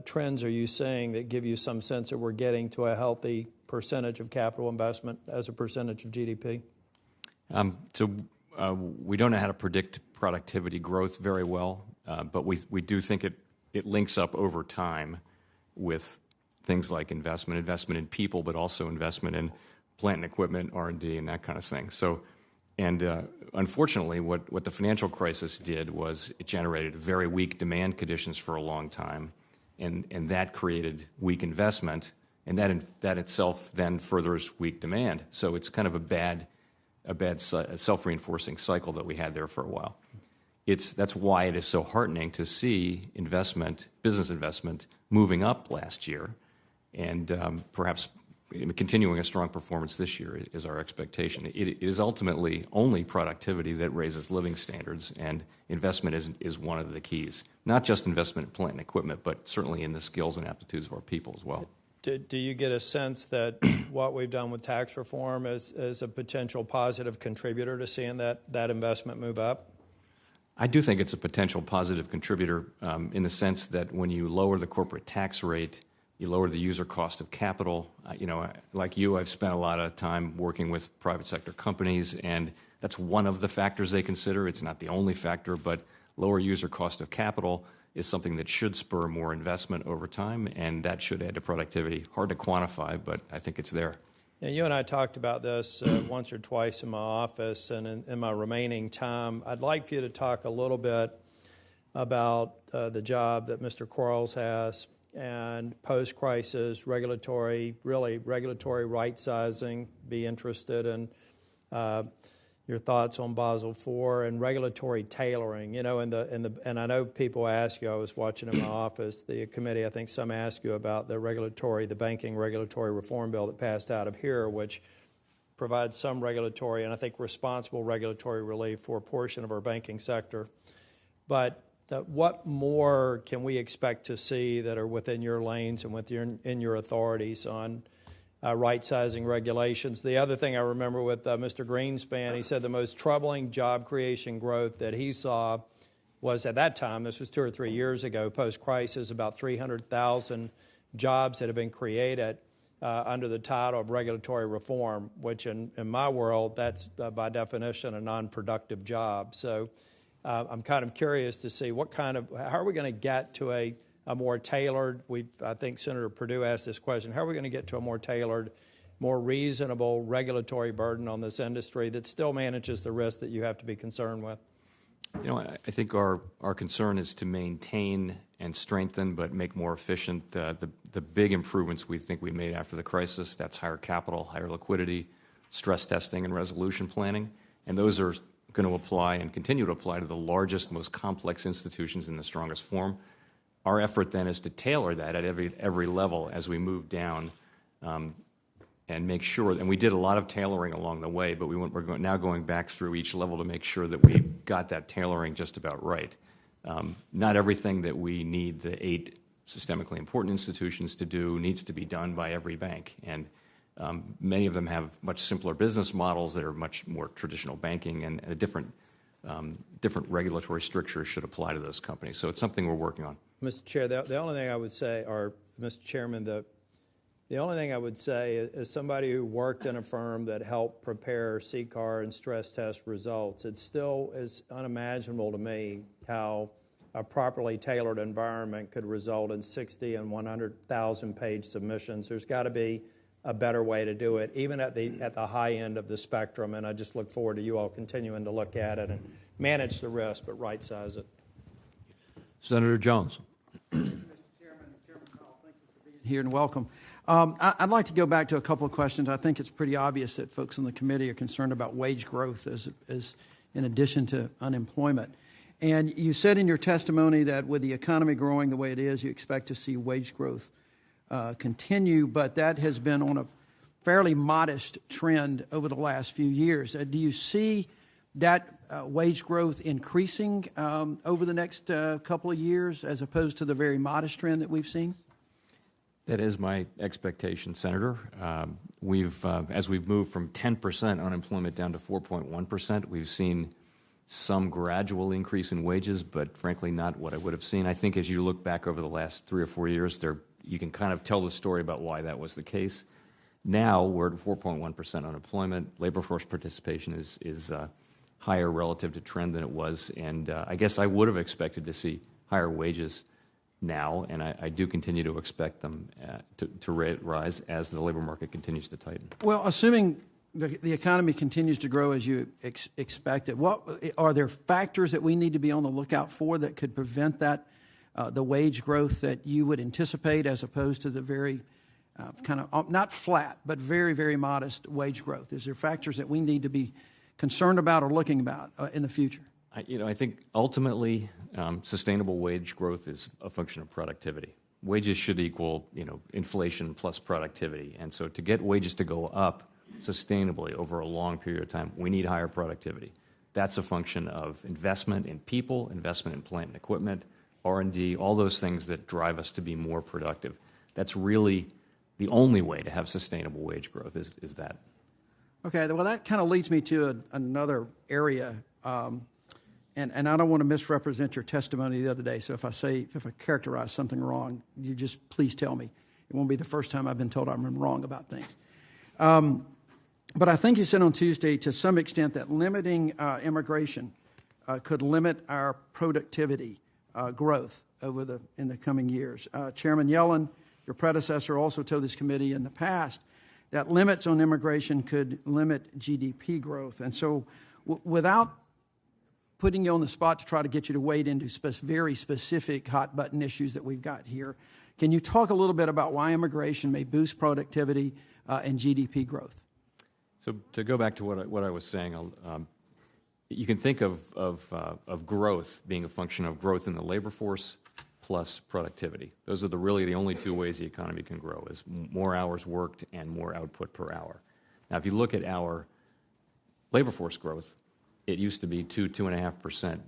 trends are you seeing that give you some sense that we're getting to a healthy percentage of capital investment as a percentage of GDP? We don't know how to predict productivity growth very well, but we do think it links up over time with things like investment in people, but also investment in plant and equipment, R&D, and that kind of thing. So, unfortunately, what the financial crisis did was it generated very weak demand conditions for a long time, and that created weak investment, and that itself then furthers weak demand. So it's kind of a bad self-reinforcing cycle that we had there for a while. That's why it is so heartening to see business investment moving up last year, and perhaps continuing a strong performance this year is our expectation. It is ultimately only productivity that raises living standards, and investment is one of the keys. Not just investment in plant and equipment, but certainly in the skills and aptitudes of our people as well. Do you get a sense that what we've done with tax reform is a potential positive contributor to seeing that investment move up? I do think it's a potential positive contributor in the sense that when you lower the corporate tax rate, you lower the user cost of capital. Like you, I've spent a lot of time working with private sector companies, and that's one of the factors they consider. It's not the only factor, but lower user cost of capital is something that should spur more investment over time, and that should add to productivity. Hard to quantify, but I think it's there. Yeah, you and I talked about this once or twice in my office, and in my remaining time, I'd like for you to talk a little bit about the job that Mr. Quarles has and post-crisis regulatory right-sizing. Be interested in your thoughts on Basel IV and regulatory tailoring. And I know people ask you. I was watching in my office the committee. I think some ask you about the banking regulatory reform bill that passed out of here, which provides some regulatory and I think responsible regulatory relief for a portion of our banking sector. But what more can we expect to see that are within your lanes and in your authorities on right-sizing regulations? The other thing I remember with Mr. Greenspan, he said the most troubling job creation growth that he saw was at that time, this was 2 or 3 years ago, post-crisis, about 300,000 jobs that have been created under the title of regulatory reform, which in my world, that's by definition a non-productive job. So I'm kind of curious to see how are we going to get to a more tailored, I think Senator Perdue asked this question, how are we going to get to a more tailored, more reasonable regulatory burden on this industry that still manages the risk that you have to be concerned with? I think our concern is to maintain and strengthen but make more efficient the big improvements we think we made after the crisis. That's higher capital, higher liquidity, stress testing, and resolution planning. And those are going to apply and continue to apply to the largest, most complex institutions in the strongest form. Our effort then is to tailor that at every level as we move down and make sure, and we did a lot of tailoring along the way, but we're now going back through each level to make sure that we got that tailoring just about right. Not everything that we need the 8 systemically important institutions to do needs to be done by every bank, and many of them have much simpler business models that are much more traditional banking, and a different regulatory strictures should apply to those companies. So it's something we're working on. Mr. Chair, the only thing I would say, or Mr. Chairman, the only thing I would say is somebody who worked in a firm that helped prepare CCAR and stress test results, it still is unimaginable to me how a properly tailored environment could result in 60 and 100,000 page submissions. There's got to be a better way to do it, even at the high end of the spectrum, and I just look forward to you all continuing to look at it and manage the risk, but right-size it. Senator Jones. Mr. Chairman Powell, thank you for being here and welcome. I'd like to go back to a couple of questions. I think it's pretty obvious that folks on the committee are concerned about wage growth as in addition to unemployment. And you said in your testimony that with the economy growing the way it is, you expect to see wage growth continue, but that has been on a fairly modest trend over the last few years. Do you see that wage growth increasing over the next couple of years as opposed to the very modest trend that we've seen? That is my expectation, Senator. As we've moved from 10% unemployment down to 4.1%, we've seen some gradual increase in wages, but frankly not what I would have seen. I think as you look back over the last 3 or 4 years, you can kind of tell the story about why that was the case. Now we're at 4.1% unemployment. Labor force participation is higher relative to trend than it was, and I guess I would have expected to see higher wages now, and I do continue to expect them to rise as the labor market continues to tighten. Well, assuming the economy continues to grow as you expected, what are there factors that we need to be on the lookout for that could prevent that, the wage growth that you would anticipate, as opposed to the very kind of not flat but very, very modest wage growth? Is there factors that we need to be concerned about or looking about in the future? I think ultimately sustainable wage growth is a function of productivity. Wages should equal inflation plus productivity, and so to get wages to go up sustainably over a long period of time, we need higher productivity. That's a function of investment in people, investment in plant and equipment, R&D, all those things that drive us to be more productive. That's really the only way to have sustainable wage growth is that. Okay, well, that kind of leads me to another area, and I don't want to misrepresent your testimony the other day, so if I characterize something wrong, you just please tell me. It won't be the first time I've been told I'm wrong about things. But I think you said on Tuesday, to some extent, that limiting immigration could limit our productivity growth in the coming years. Chairman Yellen, your predecessor, also told this committee in the past that limits on immigration could limit GDP growth. And so without putting you on the spot to try to get you to wade into very specific hot-button issues that we've got here, can you talk a little bit about why immigration may boost productivity and GDP growth? So to go back to what I was saying, you can think of growth being a function of growth in the labor force plus productivity. Those are really the only two ways the economy can grow, is more hours worked and more output per hour. Now, if you look at our labor force growth, it used to be 2.5%,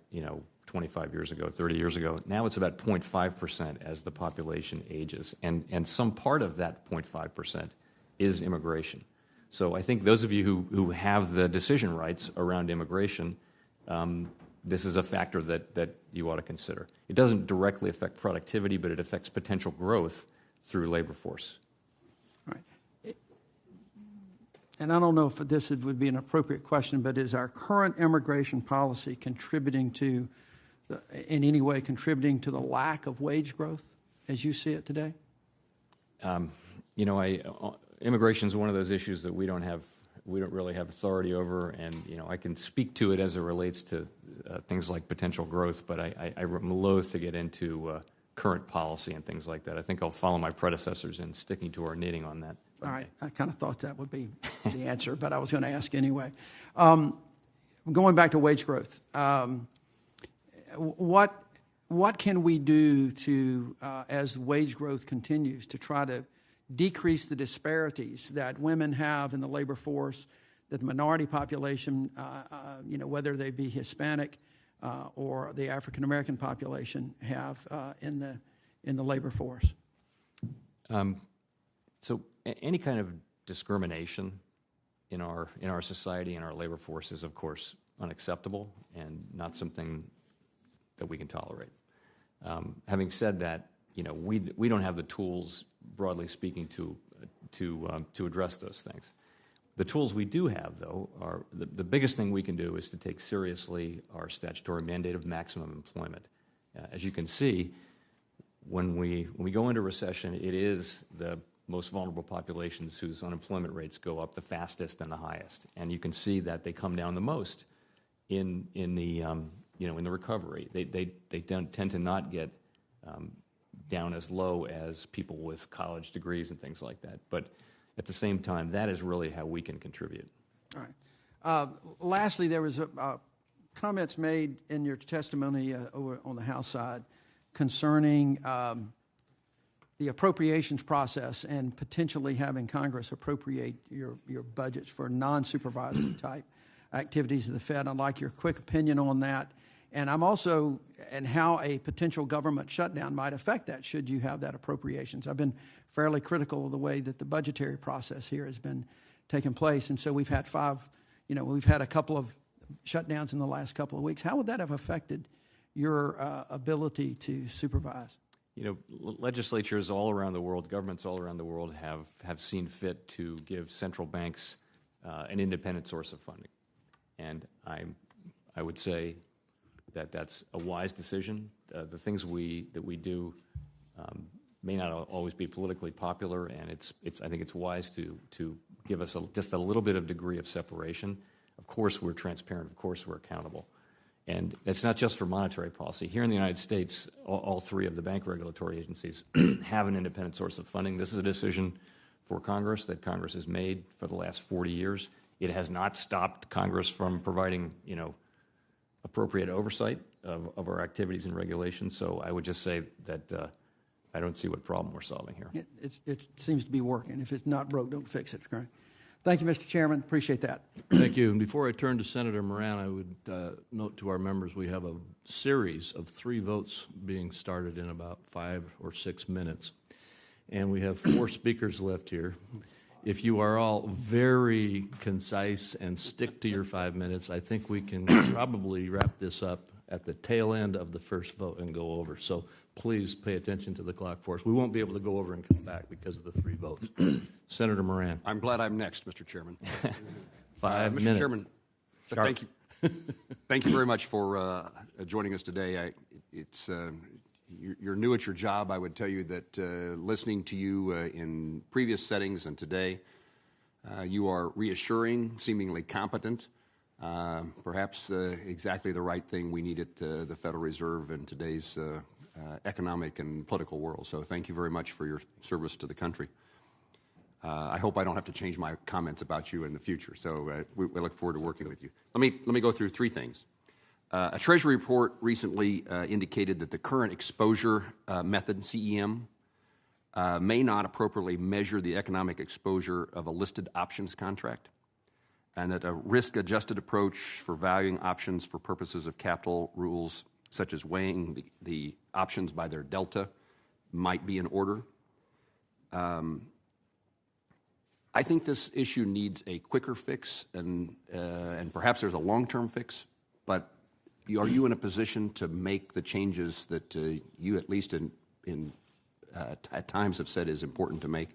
25 years ago, 30 years ago. Now it's about 0.5% as the population ages, and some part of that 0.5% is immigration. So I think those of you who have the decision rights around immigration, this is a factor that you ought to consider. It doesn't directly affect productivity, but it affects potential growth through labor force. All right. And I don't know if this would be an appropriate question, but is our current immigration policy in any way contributing to the lack of wage growth as you see it today? Immigration is one of those issues that we don't really have authority over, and I can speak to it as it relates to things like potential growth, but I'm loath to get into current policy and things like that. I think I'll follow my predecessors in sticking to our knitting on that. All right, I kind of thought that would be the answer, but I was going to ask anyway. Going back to wage growth, what can we do to, as wage growth continues, to try to decrease the disparities that women have in the labor force, that the minority population, whether they be Hispanic or the African American population, have in the labor force? So any kind of discrimination in our society and our labor force is, of course, unacceptable and not something that we can tolerate. Having said that, we don't have the tools, broadly speaking, to address those things. The tools we do have, though, are the biggest thing we can do is to take seriously our statutory mandate of maximum employment. As you can see, when we go into recession, it is the most vulnerable populations whose unemployment rates go up the fastest and the highest, and you can see that they come down the most in the recovery. They don't tend to not get down as low as people with college degrees and things like that. But at the same time, that is really how we can contribute. All right. Lastly, there was comments made in your testimony over on the House side concerning the appropriations process and potentially having Congress appropriate your budgets for non-supervisory type activities of the Fed. I'd like your quick opinion on that. And how a potential government shutdown might affect that should you have that appropriations. I've been fairly critical of the way that the budgetary process here has been taking place. And so we've had a couple of shutdowns in the last couple of weeks. How would that have affected your ability to supervise? You know, legislatures all around the world, governments all around the world have seen fit to give central banks an independent source of funding. And I would say that that's a wise decision. The things that we do may not always be politically popular, and I think it's wise to give us just a little bit of degree of separation. Of course, we're transparent. Of course, we're accountable. And it's not just for monetary policy. Here in the United States, all three of the bank regulatory agencies have an independent source of funding. This is a decision for Congress that Congress has made for the last 40 years. It has not stopped Congress from providing, appropriate oversight of our activities and regulations. So I would just say that I don't see what problem we're solving here. It seems to be working. If it's not broke, don't fix it. Correct? Thank you, Mr. Chairman. Appreciate that. Thank you. And before I turn to Senator Moran, I would note to our members we have a series of 3 votes being started in about 5 or 6 minutes. And we have 4 speakers left here. If you are all very concise and stick to your 5 minutes, I think we can probably wrap this up at the tail end of the first vote and go over. So please pay attention to the clock for us. We won't be able to go over and come back because of the 3 votes. Senator Moran. I'm glad I'm next, Mr. Chairman. 5 minutes. Mr. Chairman, thank you. Thank you very much for joining us today. You're new at your job. I would tell you that listening to you in previous settings and today, you are reassuring, seemingly competent, perhaps exactly the right thing we need at the Federal Reserve in today's economic and political world. So thank you very much for your service to the country. I hope I don't have to change my comments about you in the future. So we look forward to working with you. Let me go through 3 things. A Treasury report recently indicated that the current exposure method, CEM, may not appropriately measure the economic exposure of a listed options contract, and that a risk-adjusted approach for valuing options for purposes of capital rules, such as weighing the options by their delta, might be in order. I think this issue needs a quicker fix, and perhaps there's a long-term fix, but are you in a position to make the changes that you, at least at times, have said is important to make?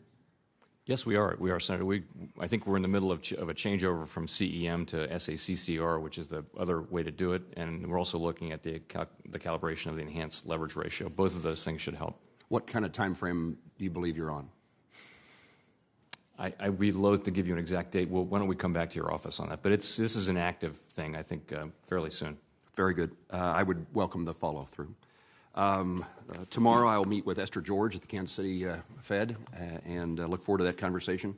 Yes, we are. We are, Senator. I think we're in the middle of a changeover from CEM to SACCR, which is the other way to do it, and we're also looking at the calibration of the enhanced leverage ratio. Both of those things should help. What kind of time frame do you believe you're on? I'd be loath to give you an exact date. Well, why don't we come back to your office on that? But this is an active thing, I think, fairly soon. Very good. I would welcome the follow-through. Tomorrow I will meet with Esther George at the Kansas City Fed and look forward to that conversation.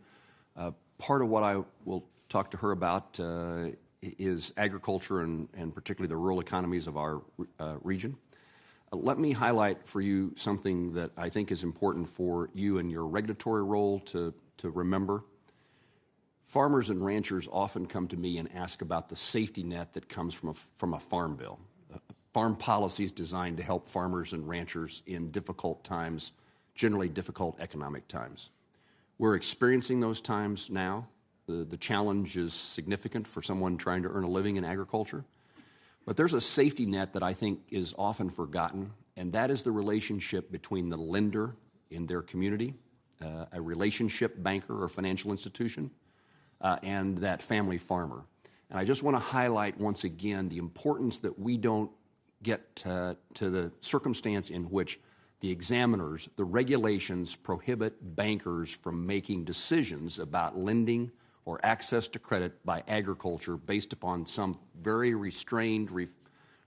Part of what I will talk to her about is agriculture and particularly the rural economies of our region. Let me highlight for you something that I think is important for you in your regulatory role to remember. Farmers and ranchers often come to me and ask about the safety net that comes from a farm bill. Farm policies designed to help farmers and ranchers in difficult times, generally difficult economic times. We're experiencing those times now. The challenge is significant for someone trying to earn a living in agriculture. But there's a safety net that I think is often forgotten, and that is the relationship between the lender in their community, a relationship banker or financial institution, and that family farmer. And I just want to highlight once again the importance that we don't get to the circumstance in which the examiners, the regulations prohibit bankers from making decisions about lending or access to credit by agriculture based upon some very restrained,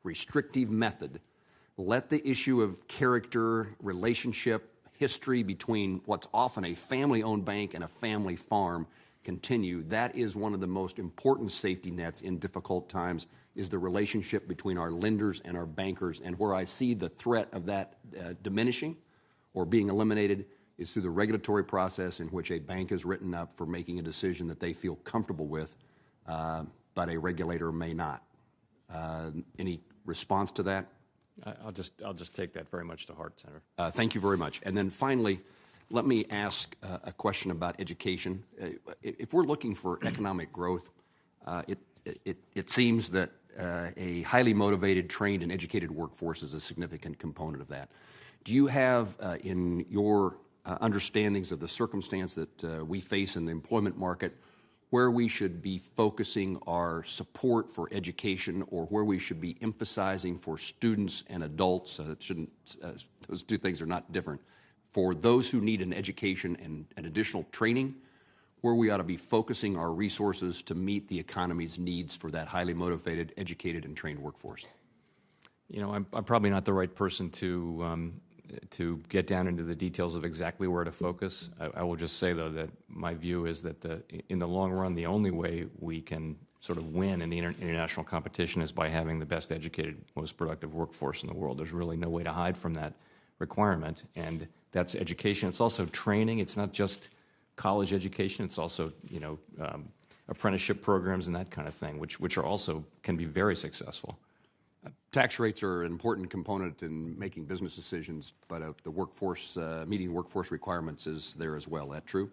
restrictive method. Let the issue of character, relationship, history between what's often a family-owned bank and a family farm continue. That is one of the most important safety nets in difficult times, is the relationship between our lenders and our bankers. And where I see the threat of that diminishing or being eliminated is through the regulatory process in which a bank is written up for making a decision that they feel comfortable with, but a regulator may not. Any response to that? I'll just take that very much to heart, Senator. Thank you very much. And then finally, let me ask a question about education. If we're looking for economic growth, it seems that a highly motivated, trained, and educated workforce is a significant component of that. Do you have in your understandings of the circumstance that we face in the employment market where we should be focusing our support for education, or where we should be emphasizing for students and adults? Those two things are not different. For those who need an education and additional training, where we ought to be focusing our resources to meet the economy's needs for that highly motivated, educated, and trained workforce? You know, I'm probably not the right person to get down into the details of exactly where to focus. I will just say, though, that my view is that in the long run, the only way we can sort of win in the international competition is by having the best educated, most productive workforce in the world. There's really no way to hide from that requirement, and that's education. It's also training. It's not just college education. It's also, apprenticeship programs and that kind of thing, which are also can be very successful. Tax rates are an important component in making business decisions, but the workforce, meeting workforce requirements is there as well. That true?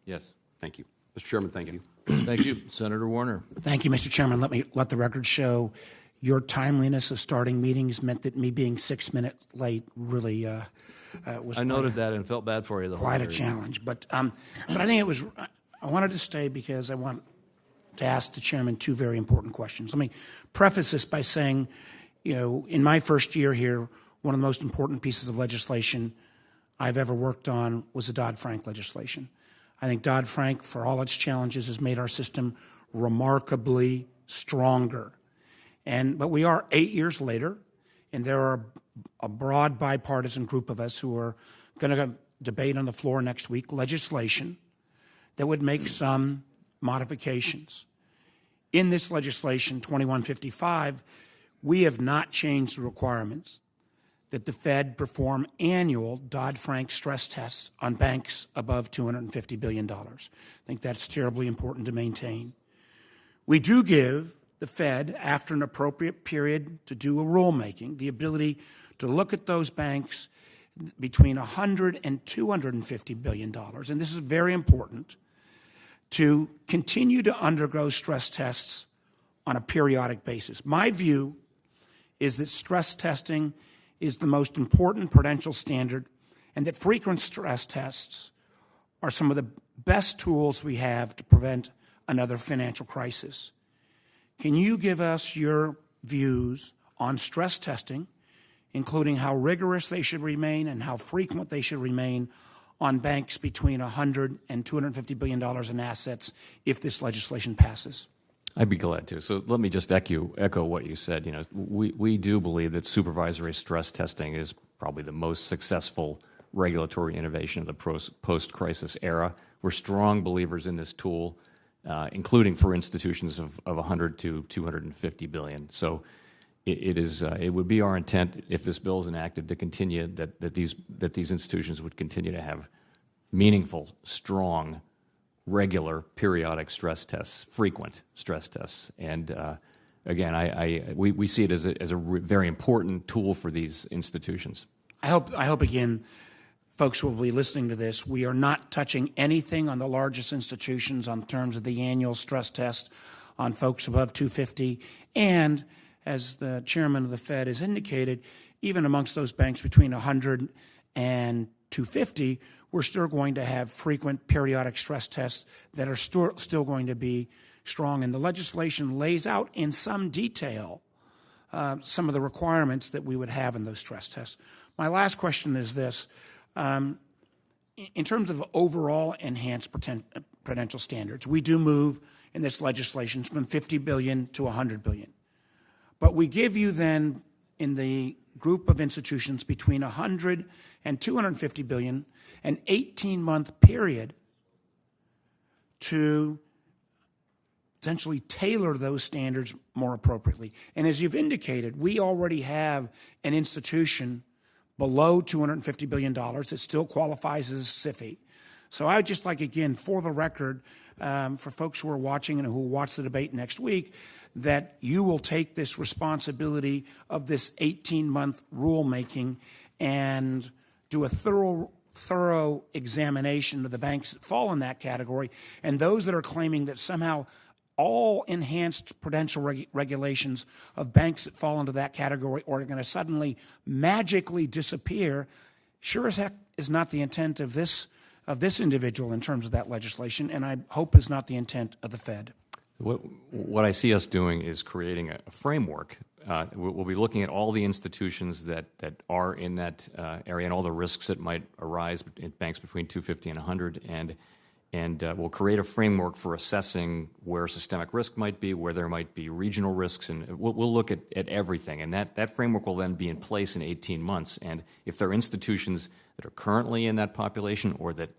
Yes. Thank you. Mr. Chairman, thank you. Thank you. Senator Warner. Thank you, Mr. Chairman. Let the record show your timeliness of starting meetings meant that me being 6 minutes late really was. I noted that and felt bad for you. Quite a challenge, but I think it was. I wanted to stay because I want to ask the chairman two very important questions. Let me preface this by saying, in my first year here, one of the most important pieces of legislation I've ever worked on was the Dodd-Frank legislation. I think Dodd-Frank, for all its challenges, has made our system remarkably stronger. But we are 8 years later, and there are a broad bipartisan group of us who are going to debate on the floor next week legislation that would make some modifications. In this legislation, 2155, we have not changed the requirements that the Fed perform annual Dodd-Frank stress tests on banks above $250 billion. I think that's terribly important to maintain. We do give the Fed, after an appropriate period to do a rulemaking, the ability to look at those banks between $100 and $250 billion, and this is very important, to continue to undergo stress tests on a periodic basis. My view is that stress testing is the most important prudential standard, and that frequent stress tests are some of the best tools we have to prevent another financial crisis. Can you give us your views on stress testing, including how rigorous they should remain and how frequent they should remain on banks between $100 and $250 billion in assets if this legislation passes? I'd be glad to. So let me just echo what you said. We do believe that supervisory stress testing is probably the most successful regulatory innovation of the post-crisis era. We're strong believers in this tool, including for institutions of 100 to 250 billion. So it would be our intent, if this bill is enacted, to continue that these institutions would continue to have meaningful, strong, regular, periodic stress tests, frequent stress tests. And again, we see it as a very important tool for these institutions. I hope again, folks will be listening to this. We are not touching anything on the largest institutions on terms of the annual stress test on folks above 250. And as the chairman of the Fed has indicated, even amongst those banks between 100 and 250, we're still going to have frequent periodic stress tests that are still going to be strong. And the legislation lays out in some detail some of the requirements that we would have in those stress tests. My last question is this. In terms of overall enhanced prudential standards, we do move in this legislation from $50 billion to $100 billion. But we give you then, in the group of institutions between 100 and 250 billion, an 18-month period to essentially tailor those standards more appropriately. And as you've indicated, we already have an institution below $250 billion that still qualifies as a SIFI. So I would just like, again, for the record, for folks who are watching and who will watch the debate next week, that you will take this responsibility of this 18-month rulemaking and do a thorough examination of the banks that fall in that category, and those that are claiming that somehow all enhanced prudential regulations of banks that fall into that category are going to suddenly magically disappear, sure as heck is not the intent of this individual in terms of that legislation, and I hope is not the intent of the Fed. What I see us doing is creating a framework. We'll be looking at all the institutions that are in that area and all the risks that might arise in banks between 250 and 100, and we'll create a framework for assessing where systemic risk might be, where there might be regional risks, and we'll look at everything. And that framework will then be in place in 18 months. And if there are institutions that are currently in that population or that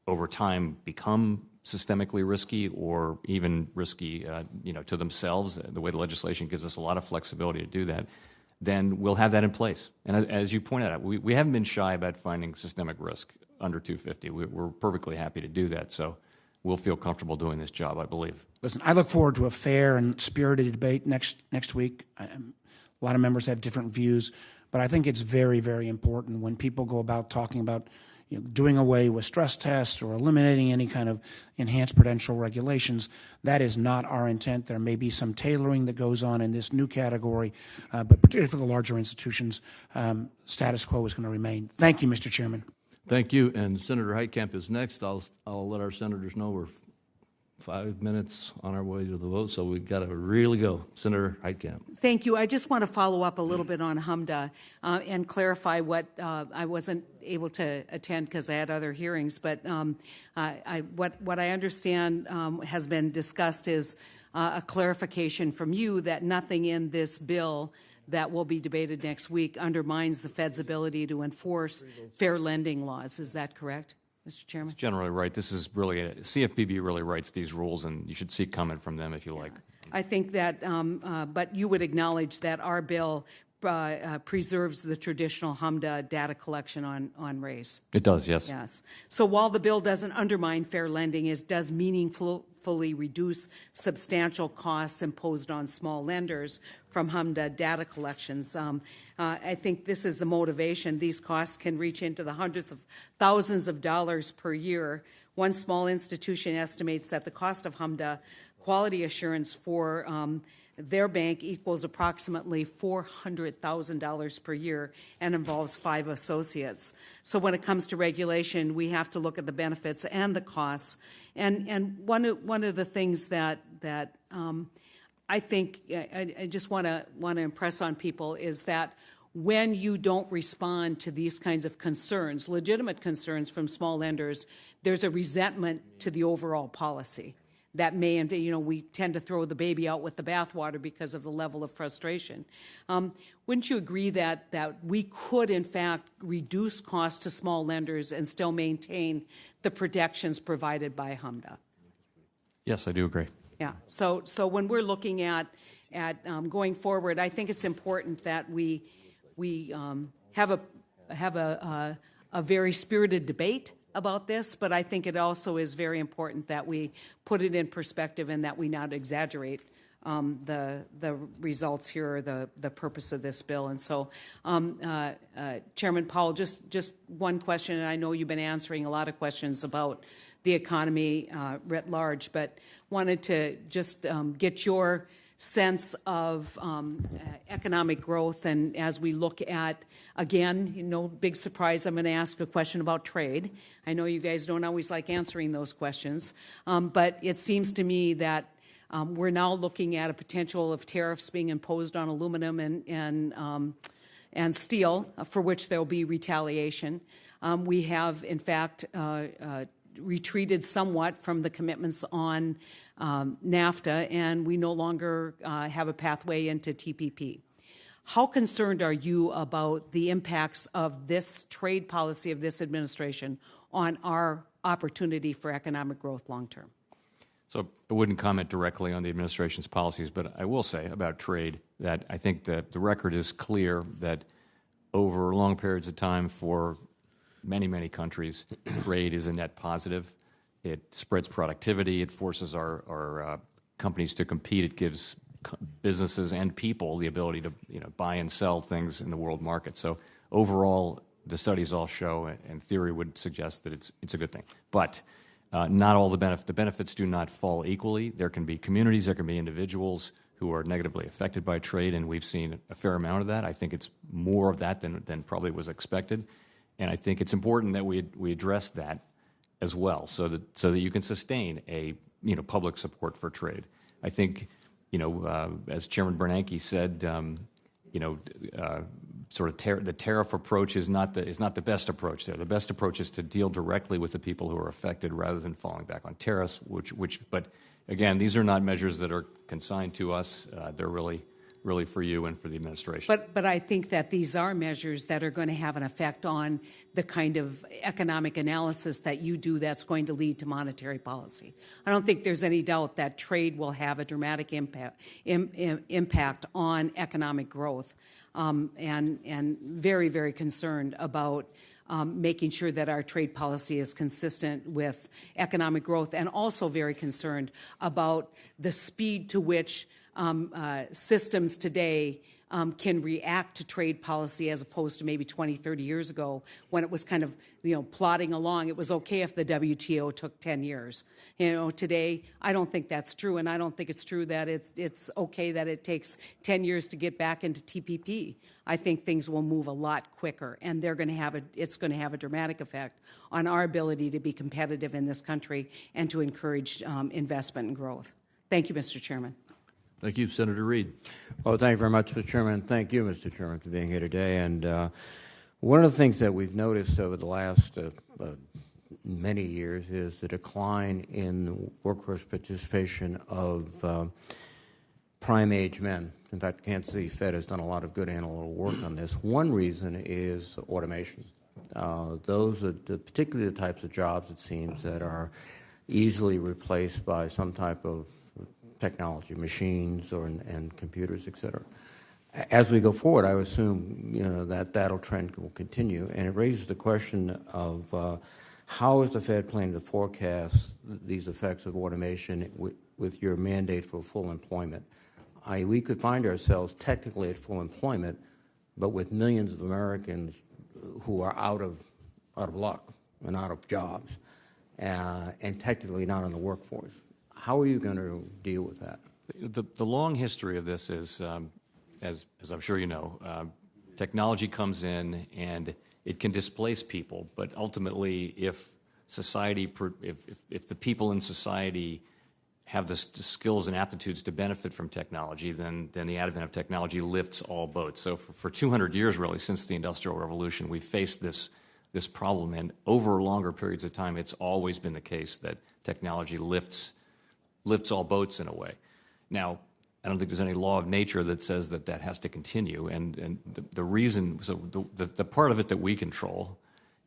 over time become systemically risky or even risky to themselves, the way the legislation gives us a lot of flexibility to do that, then we'll have that in place. And as you pointed out, we haven't been shy about finding systemic risk under 250. We're perfectly happy to do that. So we'll feel comfortable doing this job, I believe. Listen, I look forward to a fair and spirited debate next week. A lot of members have different views, but I think it's very, very important when people go about talking about doing away with stress tests or eliminating any kind of enhanced prudential regulations. That is not our intent. There may be some tailoring that goes on in this new category, but particularly for the larger institutions, status quo is going to remain. Thank you, Mr. Chairman. Thank you. And Senator Heitkamp is next. I'll let our senators know we're 5 minutes on our way to the vote, so we've got to really go. Senator Heitkamp. Thank you. I just want to follow up a little bit on HMDA and clarify what I wasn't able to attend because I had other hearings, but what I understand has been discussed is a clarification from you that nothing in this bill that will be debated next week undermines the Fed's ability to enforce fair lending laws. Is that correct, Mr. Chairman? That's generally right. This is really CFPB really writes these rules, and you should seek comment from them if you like. I think that, but you would acknowledge that our bill preserves the traditional HMDA data collection on race. It does, yes. Yes. So while the bill doesn't undermine fair lending, it does meaningfully reduce substantial costs imposed on small lenders from HMDA data collections. I think this is the motivation. These costs can reach into the hundreds of thousands of dollars per year. One small institution estimates that the cost of HMDA quality assurance for their bank equals approximately $400,000 per year and involves 5 associates. So when it comes to regulation, we have to look at the benefits and the costs. And one of the things that I think I just want to impress on people is that when you don't respond to these kinds of concerns, legitimate concerns from small lenders, there's a resentment to the overall policy. That may, we tend to throw the baby out with the bathwater because of the level of frustration. Wouldn't you agree that we could, in fact, reduce costs to small lenders and still maintain the protections provided by HMDA? Yes, I do agree. Yeah. So when we're looking at going forward, I think it's important that we have a very spirited debate about this, but I think it also is very important that we put it in perspective and that we not exaggerate the results here or the purpose of this bill. And so, Chairman Powell, just one question, and I know you've been answering a lot of questions about the economy writ large, but wanted to just get your sense of economic growth. And as we look at, again, big surprise, I'm going to ask a question about trade. I know you guys don't always like answering those questions, but it seems to me that we're now looking at a potential of tariffs being imposed on aluminum and steel, for which there will be retaliation. We have, in fact, retreated somewhat from the commitments on NAFTA, and we no longer have a pathway into TPP. How concerned are you about the impacts of this trade policy of this administration on our opportunity for economic growth long term? So I wouldn't comment directly on the administration's policies, but I will say about trade that I think that the record is clear that over long periods of time for many, many countries, trade is a net positive. It spreads productivity. It forces our companies to compete. It gives businesses and people the ability to buy and sell things in the world market. So overall, the studies all show, and theory would suggest that it's a good thing. But Not all the benefits do not fall equally. There can be communities, there can be individuals who are negatively affected by trade, and we've seen a fair amount of that. I think it's more of that than probably was expected, and I think it's important that we address that as well, so that you can sustain a public support for trade. I think as Chairman Bernanke said, the tariff approach is not the best approach there. The best approach is to deal directly with the people who are affected rather than falling back on tariffs. But again, these are not measures that are consigned to us. They're really for you and for the administration. But I think that these are measures that are going to have an effect on the kind of economic analysis that you do that's going to lead to monetary policy. I don't think there's any doubt that trade will have a dramatic impact on economic growth, and very, very concerned about making sure that our trade policy is consistent with economic growth, and also very concerned about the speed to which systems today can react to trade policy as opposed to maybe 20, 30 years ago when it was kind of, plodding along. It was okay if the WTO took 10 years. Today, I don't think that's true, and I don't think it's true that it's okay that it takes 10 years to get back into TPP. I think things will move a lot quicker, and it's going to have a dramatic effect on our ability to be competitive in this country and to encourage investment and growth. Thank you, Mr. Chairman. Thank you, Senator Reed. Well, thank you very much, Mr. Chairman. Thank you, Mr. Chairman, for being here today. And one of the things that we've noticed over the last many years is the decline in workforce participation of prime-age men. In fact, the Kansas City Fed has done a lot of good analytical work on this. One reason is automation. Those are particularly the types of jobs, it seems, that are easily replaced by some type of technology, machines and computers, et cetera. As we go forward, I would assume that trend will continue, and it raises the question of how is the Fed planning to forecast these effects of automation with your mandate for full employment? We could find ourselves technically at full employment, but with millions of Americans who are out of luck and out of jobs, and technically not in the workforce. How are you going to deal with that? The long history of this is, as I'm sure you know, technology comes in and it can displace people, but ultimately if the people in society have the skills and aptitudes to benefit from technology, then the advent of technology lifts all boats. So for 200 years, really, since the Industrial Revolution, we've faced this problem, and over longer periods of time, it's always been the case that technology lifts all boats in a way. Now, I don't think there's any law of nature that says that has to continue, and the reason, so the part of it that we control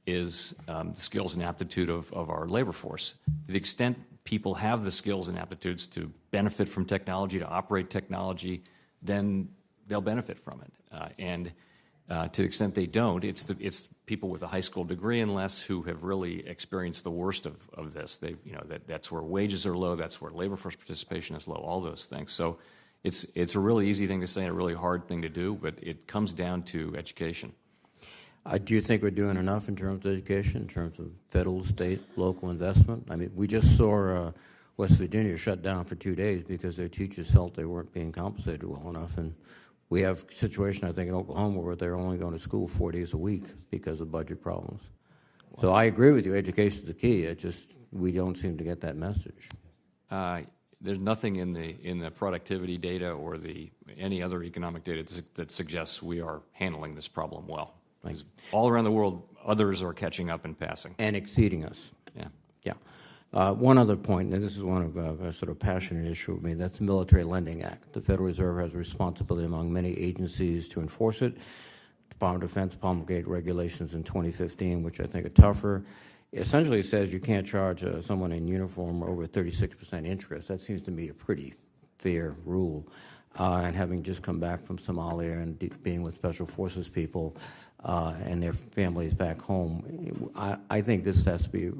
is the skills and aptitude of our labor force. To the extent people have the skills and aptitudes to benefit from technology, to operate technology, then they'll benefit from it. And to the extent they don't, it's people with a high school degree and less who have really experienced the worst of this. That's where wages are low, that's where labor force participation is low, all those things. So it's a really easy thing to say and a really hard thing to do, but it comes down to education. Do you think we're doing enough in terms of education, in terms of federal, state, local investment? I mean, we just saw West Virginia shut down for 2 days because their teachers felt they weren't being compensated well enough. And we have a situation, I think, in Oklahoma where they're only going to school 4 days a week because of budget problems. So I agree with you, education is the key. It just, we don't seem to get that message. There's nothing in the productivity data or any other economic data that suggests we are handling this problem well. Thanks. All around the world, others are catching up and passing. And exceeding us. Yeah. Yeah. One other point, and this is one of a sort of passionate issue with me, that's the Military Lending Act. The Federal Reserve has a responsibility among many agencies to enforce it. Department of Defense promulgated regulations in 2015, which I think are tougher. Essentially, it says you can't charge someone in uniform over 36% interest. That seems to me a pretty fair rule. And having just come back from Somalia and being with Special Forces people and their families back home, I think this has to be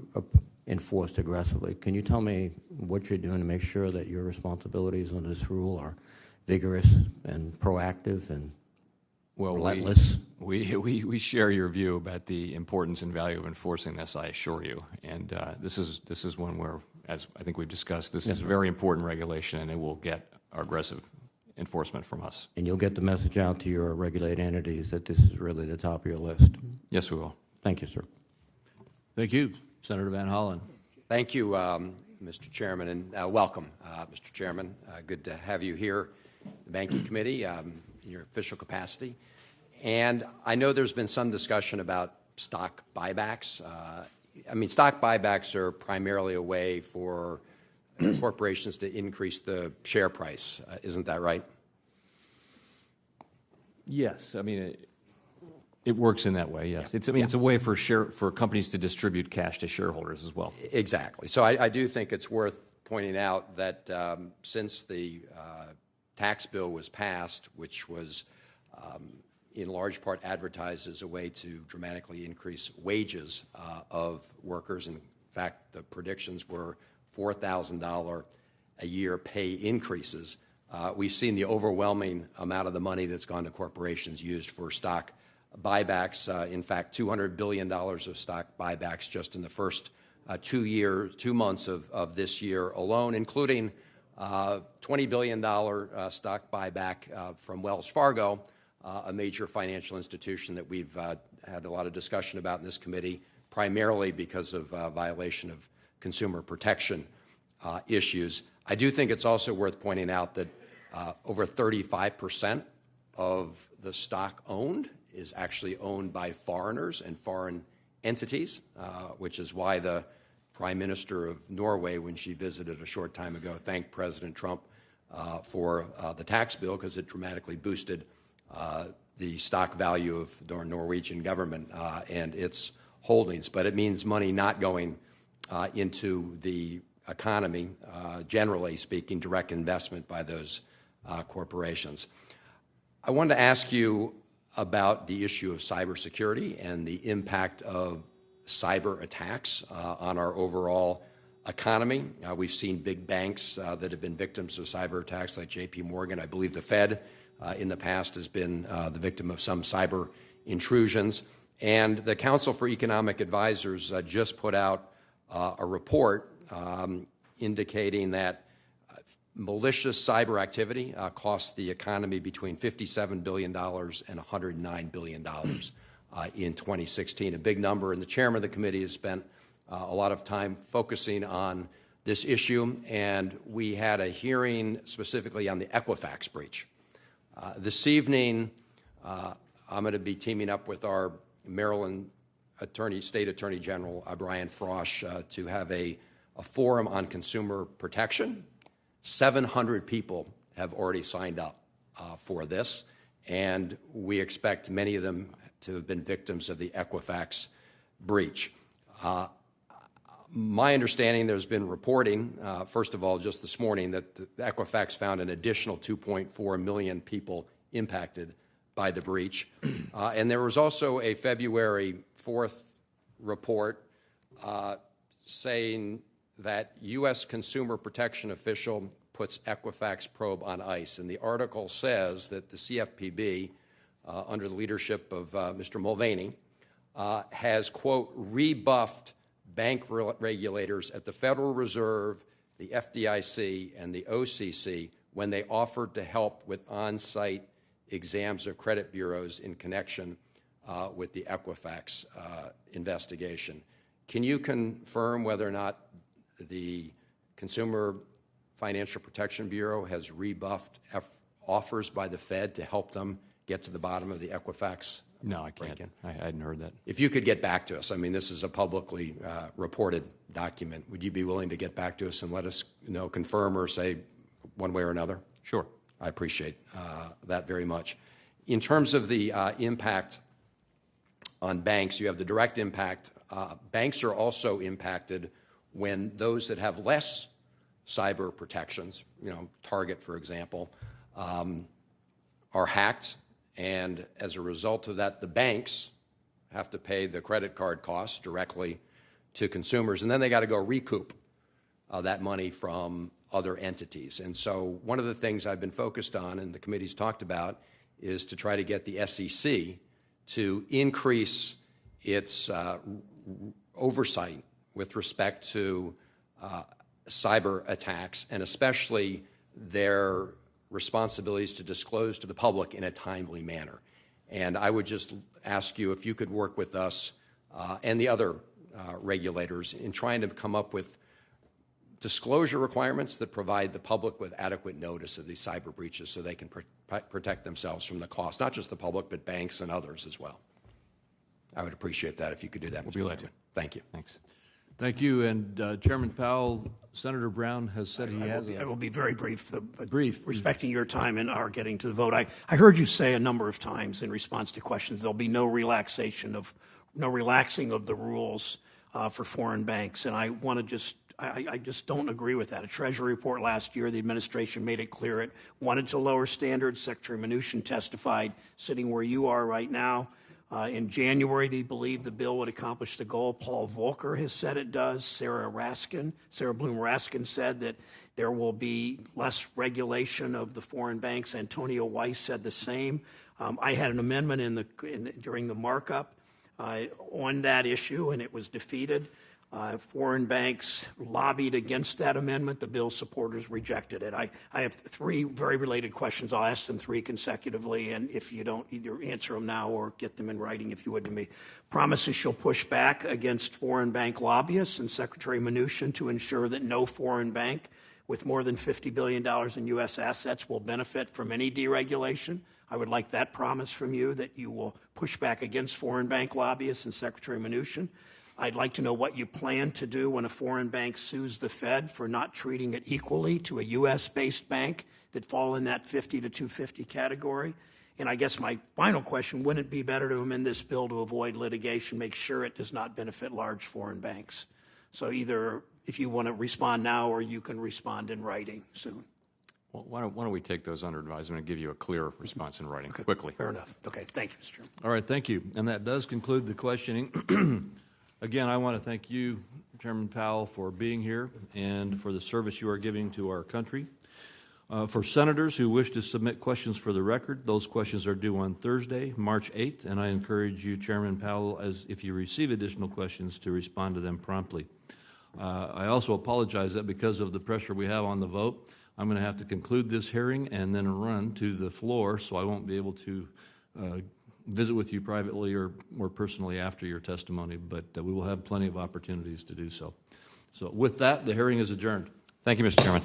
enforced aggressively. Can you tell me what you're doing to make sure that your responsibilities under this rule are vigorous and proactive? And Well, relentless? we share your view about the importance and value of enforcing this, I assure you. And this is one where, as I think we've discussed, this is a very important regulation, and it will get aggressive enforcement from us. And you'll get the message out to your regulated entities that this is really the top of your list. Yes, we will. Thank you, sir. Thank you. Senator Van Hollen. Thank you, Mr. Chairman, and welcome, Mr. Chairman. Good to have you here, the Banking Committee, in your official capacity. And I know there's been some discussion about stock buybacks. Stock buybacks are primarily a way for corporations to increase the share price. Isn't that right? Yes. It works in that way, yes. It's a way for companies to distribute cash to shareholders as well. Exactly. So I do think it's worth pointing out that since the tax bill was passed, which was in large part advertised as a way to dramatically increase wages of workers. In fact, the predictions were $4,000 a year pay increases. We've seen the overwhelming amount of the money that's gone to corporations used for stock buybacks. In fact, $200 billion of stock buybacks just in the first 2 months of this year alone, including $20 billion stock buyback from Wells Fargo, a major financial institution that we've had a lot of discussion about in this committee, primarily because of violation of consumer protection issues. I do think it's also worth pointing out that over 35% of the stock owned is actually owned by foreigners and foreign entities, which is why the Prime Minister of Norway, when she visited a short time ago, thanked President Trump for the tax bill because it dramatically boosted the stock value of the Norwegian government and its holdings. But it means money not going into the economy, generally speaking, direct investment by those corporations. I wanted to ask you about the issue of cybersecurity and the impact of cyber attacks on our overall economy. We've seen big banks that have been victims of cyber attacks like J.P. Morgan. I believe the Fed in the past has been the victim of some cyber intrusions. And the Council for Economic Advisors just put out a report indicating that malicious cyber activity cost the economy between $57 billion and $109 billion in 2016, a big number. And the chairman of the committee has spent a lot of time focusing on this issue, and we had a hearing specifically on the Equifax breach. This evening, I'm going to be teaming up with our Maryland State Attorney General, Brian Frosch, to have a forum on consumer protection. 700 people have already signed up for this, and we expect many of them to have been victims of the Equifax breach. My understanding, there's been reporting, first of all, just this morning, that the Equifax found an additional 2.4 million people impacted by the breach. And there was also a February 4th report saying that U.S. consumer protection official puts Equifax probe on ice. And the article says that the CFPB, under the leadership of Mr. Mulvaney, has, quote, rebuffed bank regulators at the Federal Reserve, the FDIC, and the OCC when they offered to help with on-site exams of credit bureaus in connection with the Equifax investigation. Can you confirm whether or not the Consumer Financial Protection Bureau has rebuffed offers by the Fed to help them get to the bottom of the Equifax? No, I can't. I hadn't heard that. If you could get back to us, I mean, this is a publicly reported document. Would you be willing to get back to us and let us confirm or say one way or another? Sure. I appreciate that very much. In terms of the impact on banks, you have the direct impact. Banks are also impacted when those that have less cyber protections, Target, for example, are hacked. And as a result of that, the banks have to pay the credit card costs directly to consumers. And then they got to go recoup that money from other entities. And so one of the things I've been focused on and the committee's talked about is to try to get the SEC to increase its oversight with respect to cyber attacks, and especially their responsibilities to disclose to the public in a timely manner. And I would just ask you if you could work with us and the other regulators in trying to come up with disclosure requirements that provide the public with adequate notice of these cyber breaches so they can protect themselves from the cost, not just the public, but banks and others as well. I would appreciate that if you could do that. We'll be glad to. Thank you. Thanks. Thank you. And Chairman Powell, Senator Brown has said I will be very brief. Brief. Respecting your time and our getting to the vote. I heard you say a number of times in response to questions there'll be no relaxing of the rules for foreign banks. And I want to I just don't agree with that. A Treasury report last year, the administration made it clear it wanted to lower standards. Secretary Mnuchin testified, sitting where you are right now. In January, they believed the bill would accomplish the goal. Paul Volcker has said it does. Sarah Bloom Raskin said that there will be less regulation of the foreign banks. Antonio Weiss said the same. I had an amendment during the markup on that issue, and it was defeated. Foreign banks lobbied against that amendment. The bill's supporters rejected it. I have three very related questions. I'll ask them three consecutively, and if you don't, either answer them now or get them in writing, if you would, to me. Promises she'll push back against foreign bank lobbyists and Secretary Mnuchin to ensure that no foreign bank with more than $50 billion in U.S. assets will benefit from any deregulation. I would like that promise from you, that you will push back against foreign bank lobbyists and Secretary Mnuchin. I'd like to know what you plan to do when a foreign bank sues the Fed for not treating it equally to a U.S.-based bank that fall in that 50 to 250 category. And I guess my final question, wouldn't it be better to amend this bill to avoid litigation, make sure it does not benefit large foreign banks? So either if you want to respond now, or you can respond in writing soon. Well, why don't we take those under advisement and give you a clear response in writing quickly. Fair enough. Okay, thank you, Mr. Chairman. All right, thank you. And that does conclude the questioning. Again, I want to thank you, Chairman Powell, for being here and for the service you are giving to our country. For senators who wish to submit questions for the record, those questions are due on Thursday, March 8th, and I encourage you, Chairman Powell, if you receive additional questions, to respond to them promptly. I also apologize that because of the pressure we have on the vote, I'm going to have to conclude this hearing and then run to the floor, so I won't be able to visit with you privately or more personally after your testimony, but we will have plenty of opportunities to do so. So with that, the hearing is adjourned. Thank you, Mr. Chairman.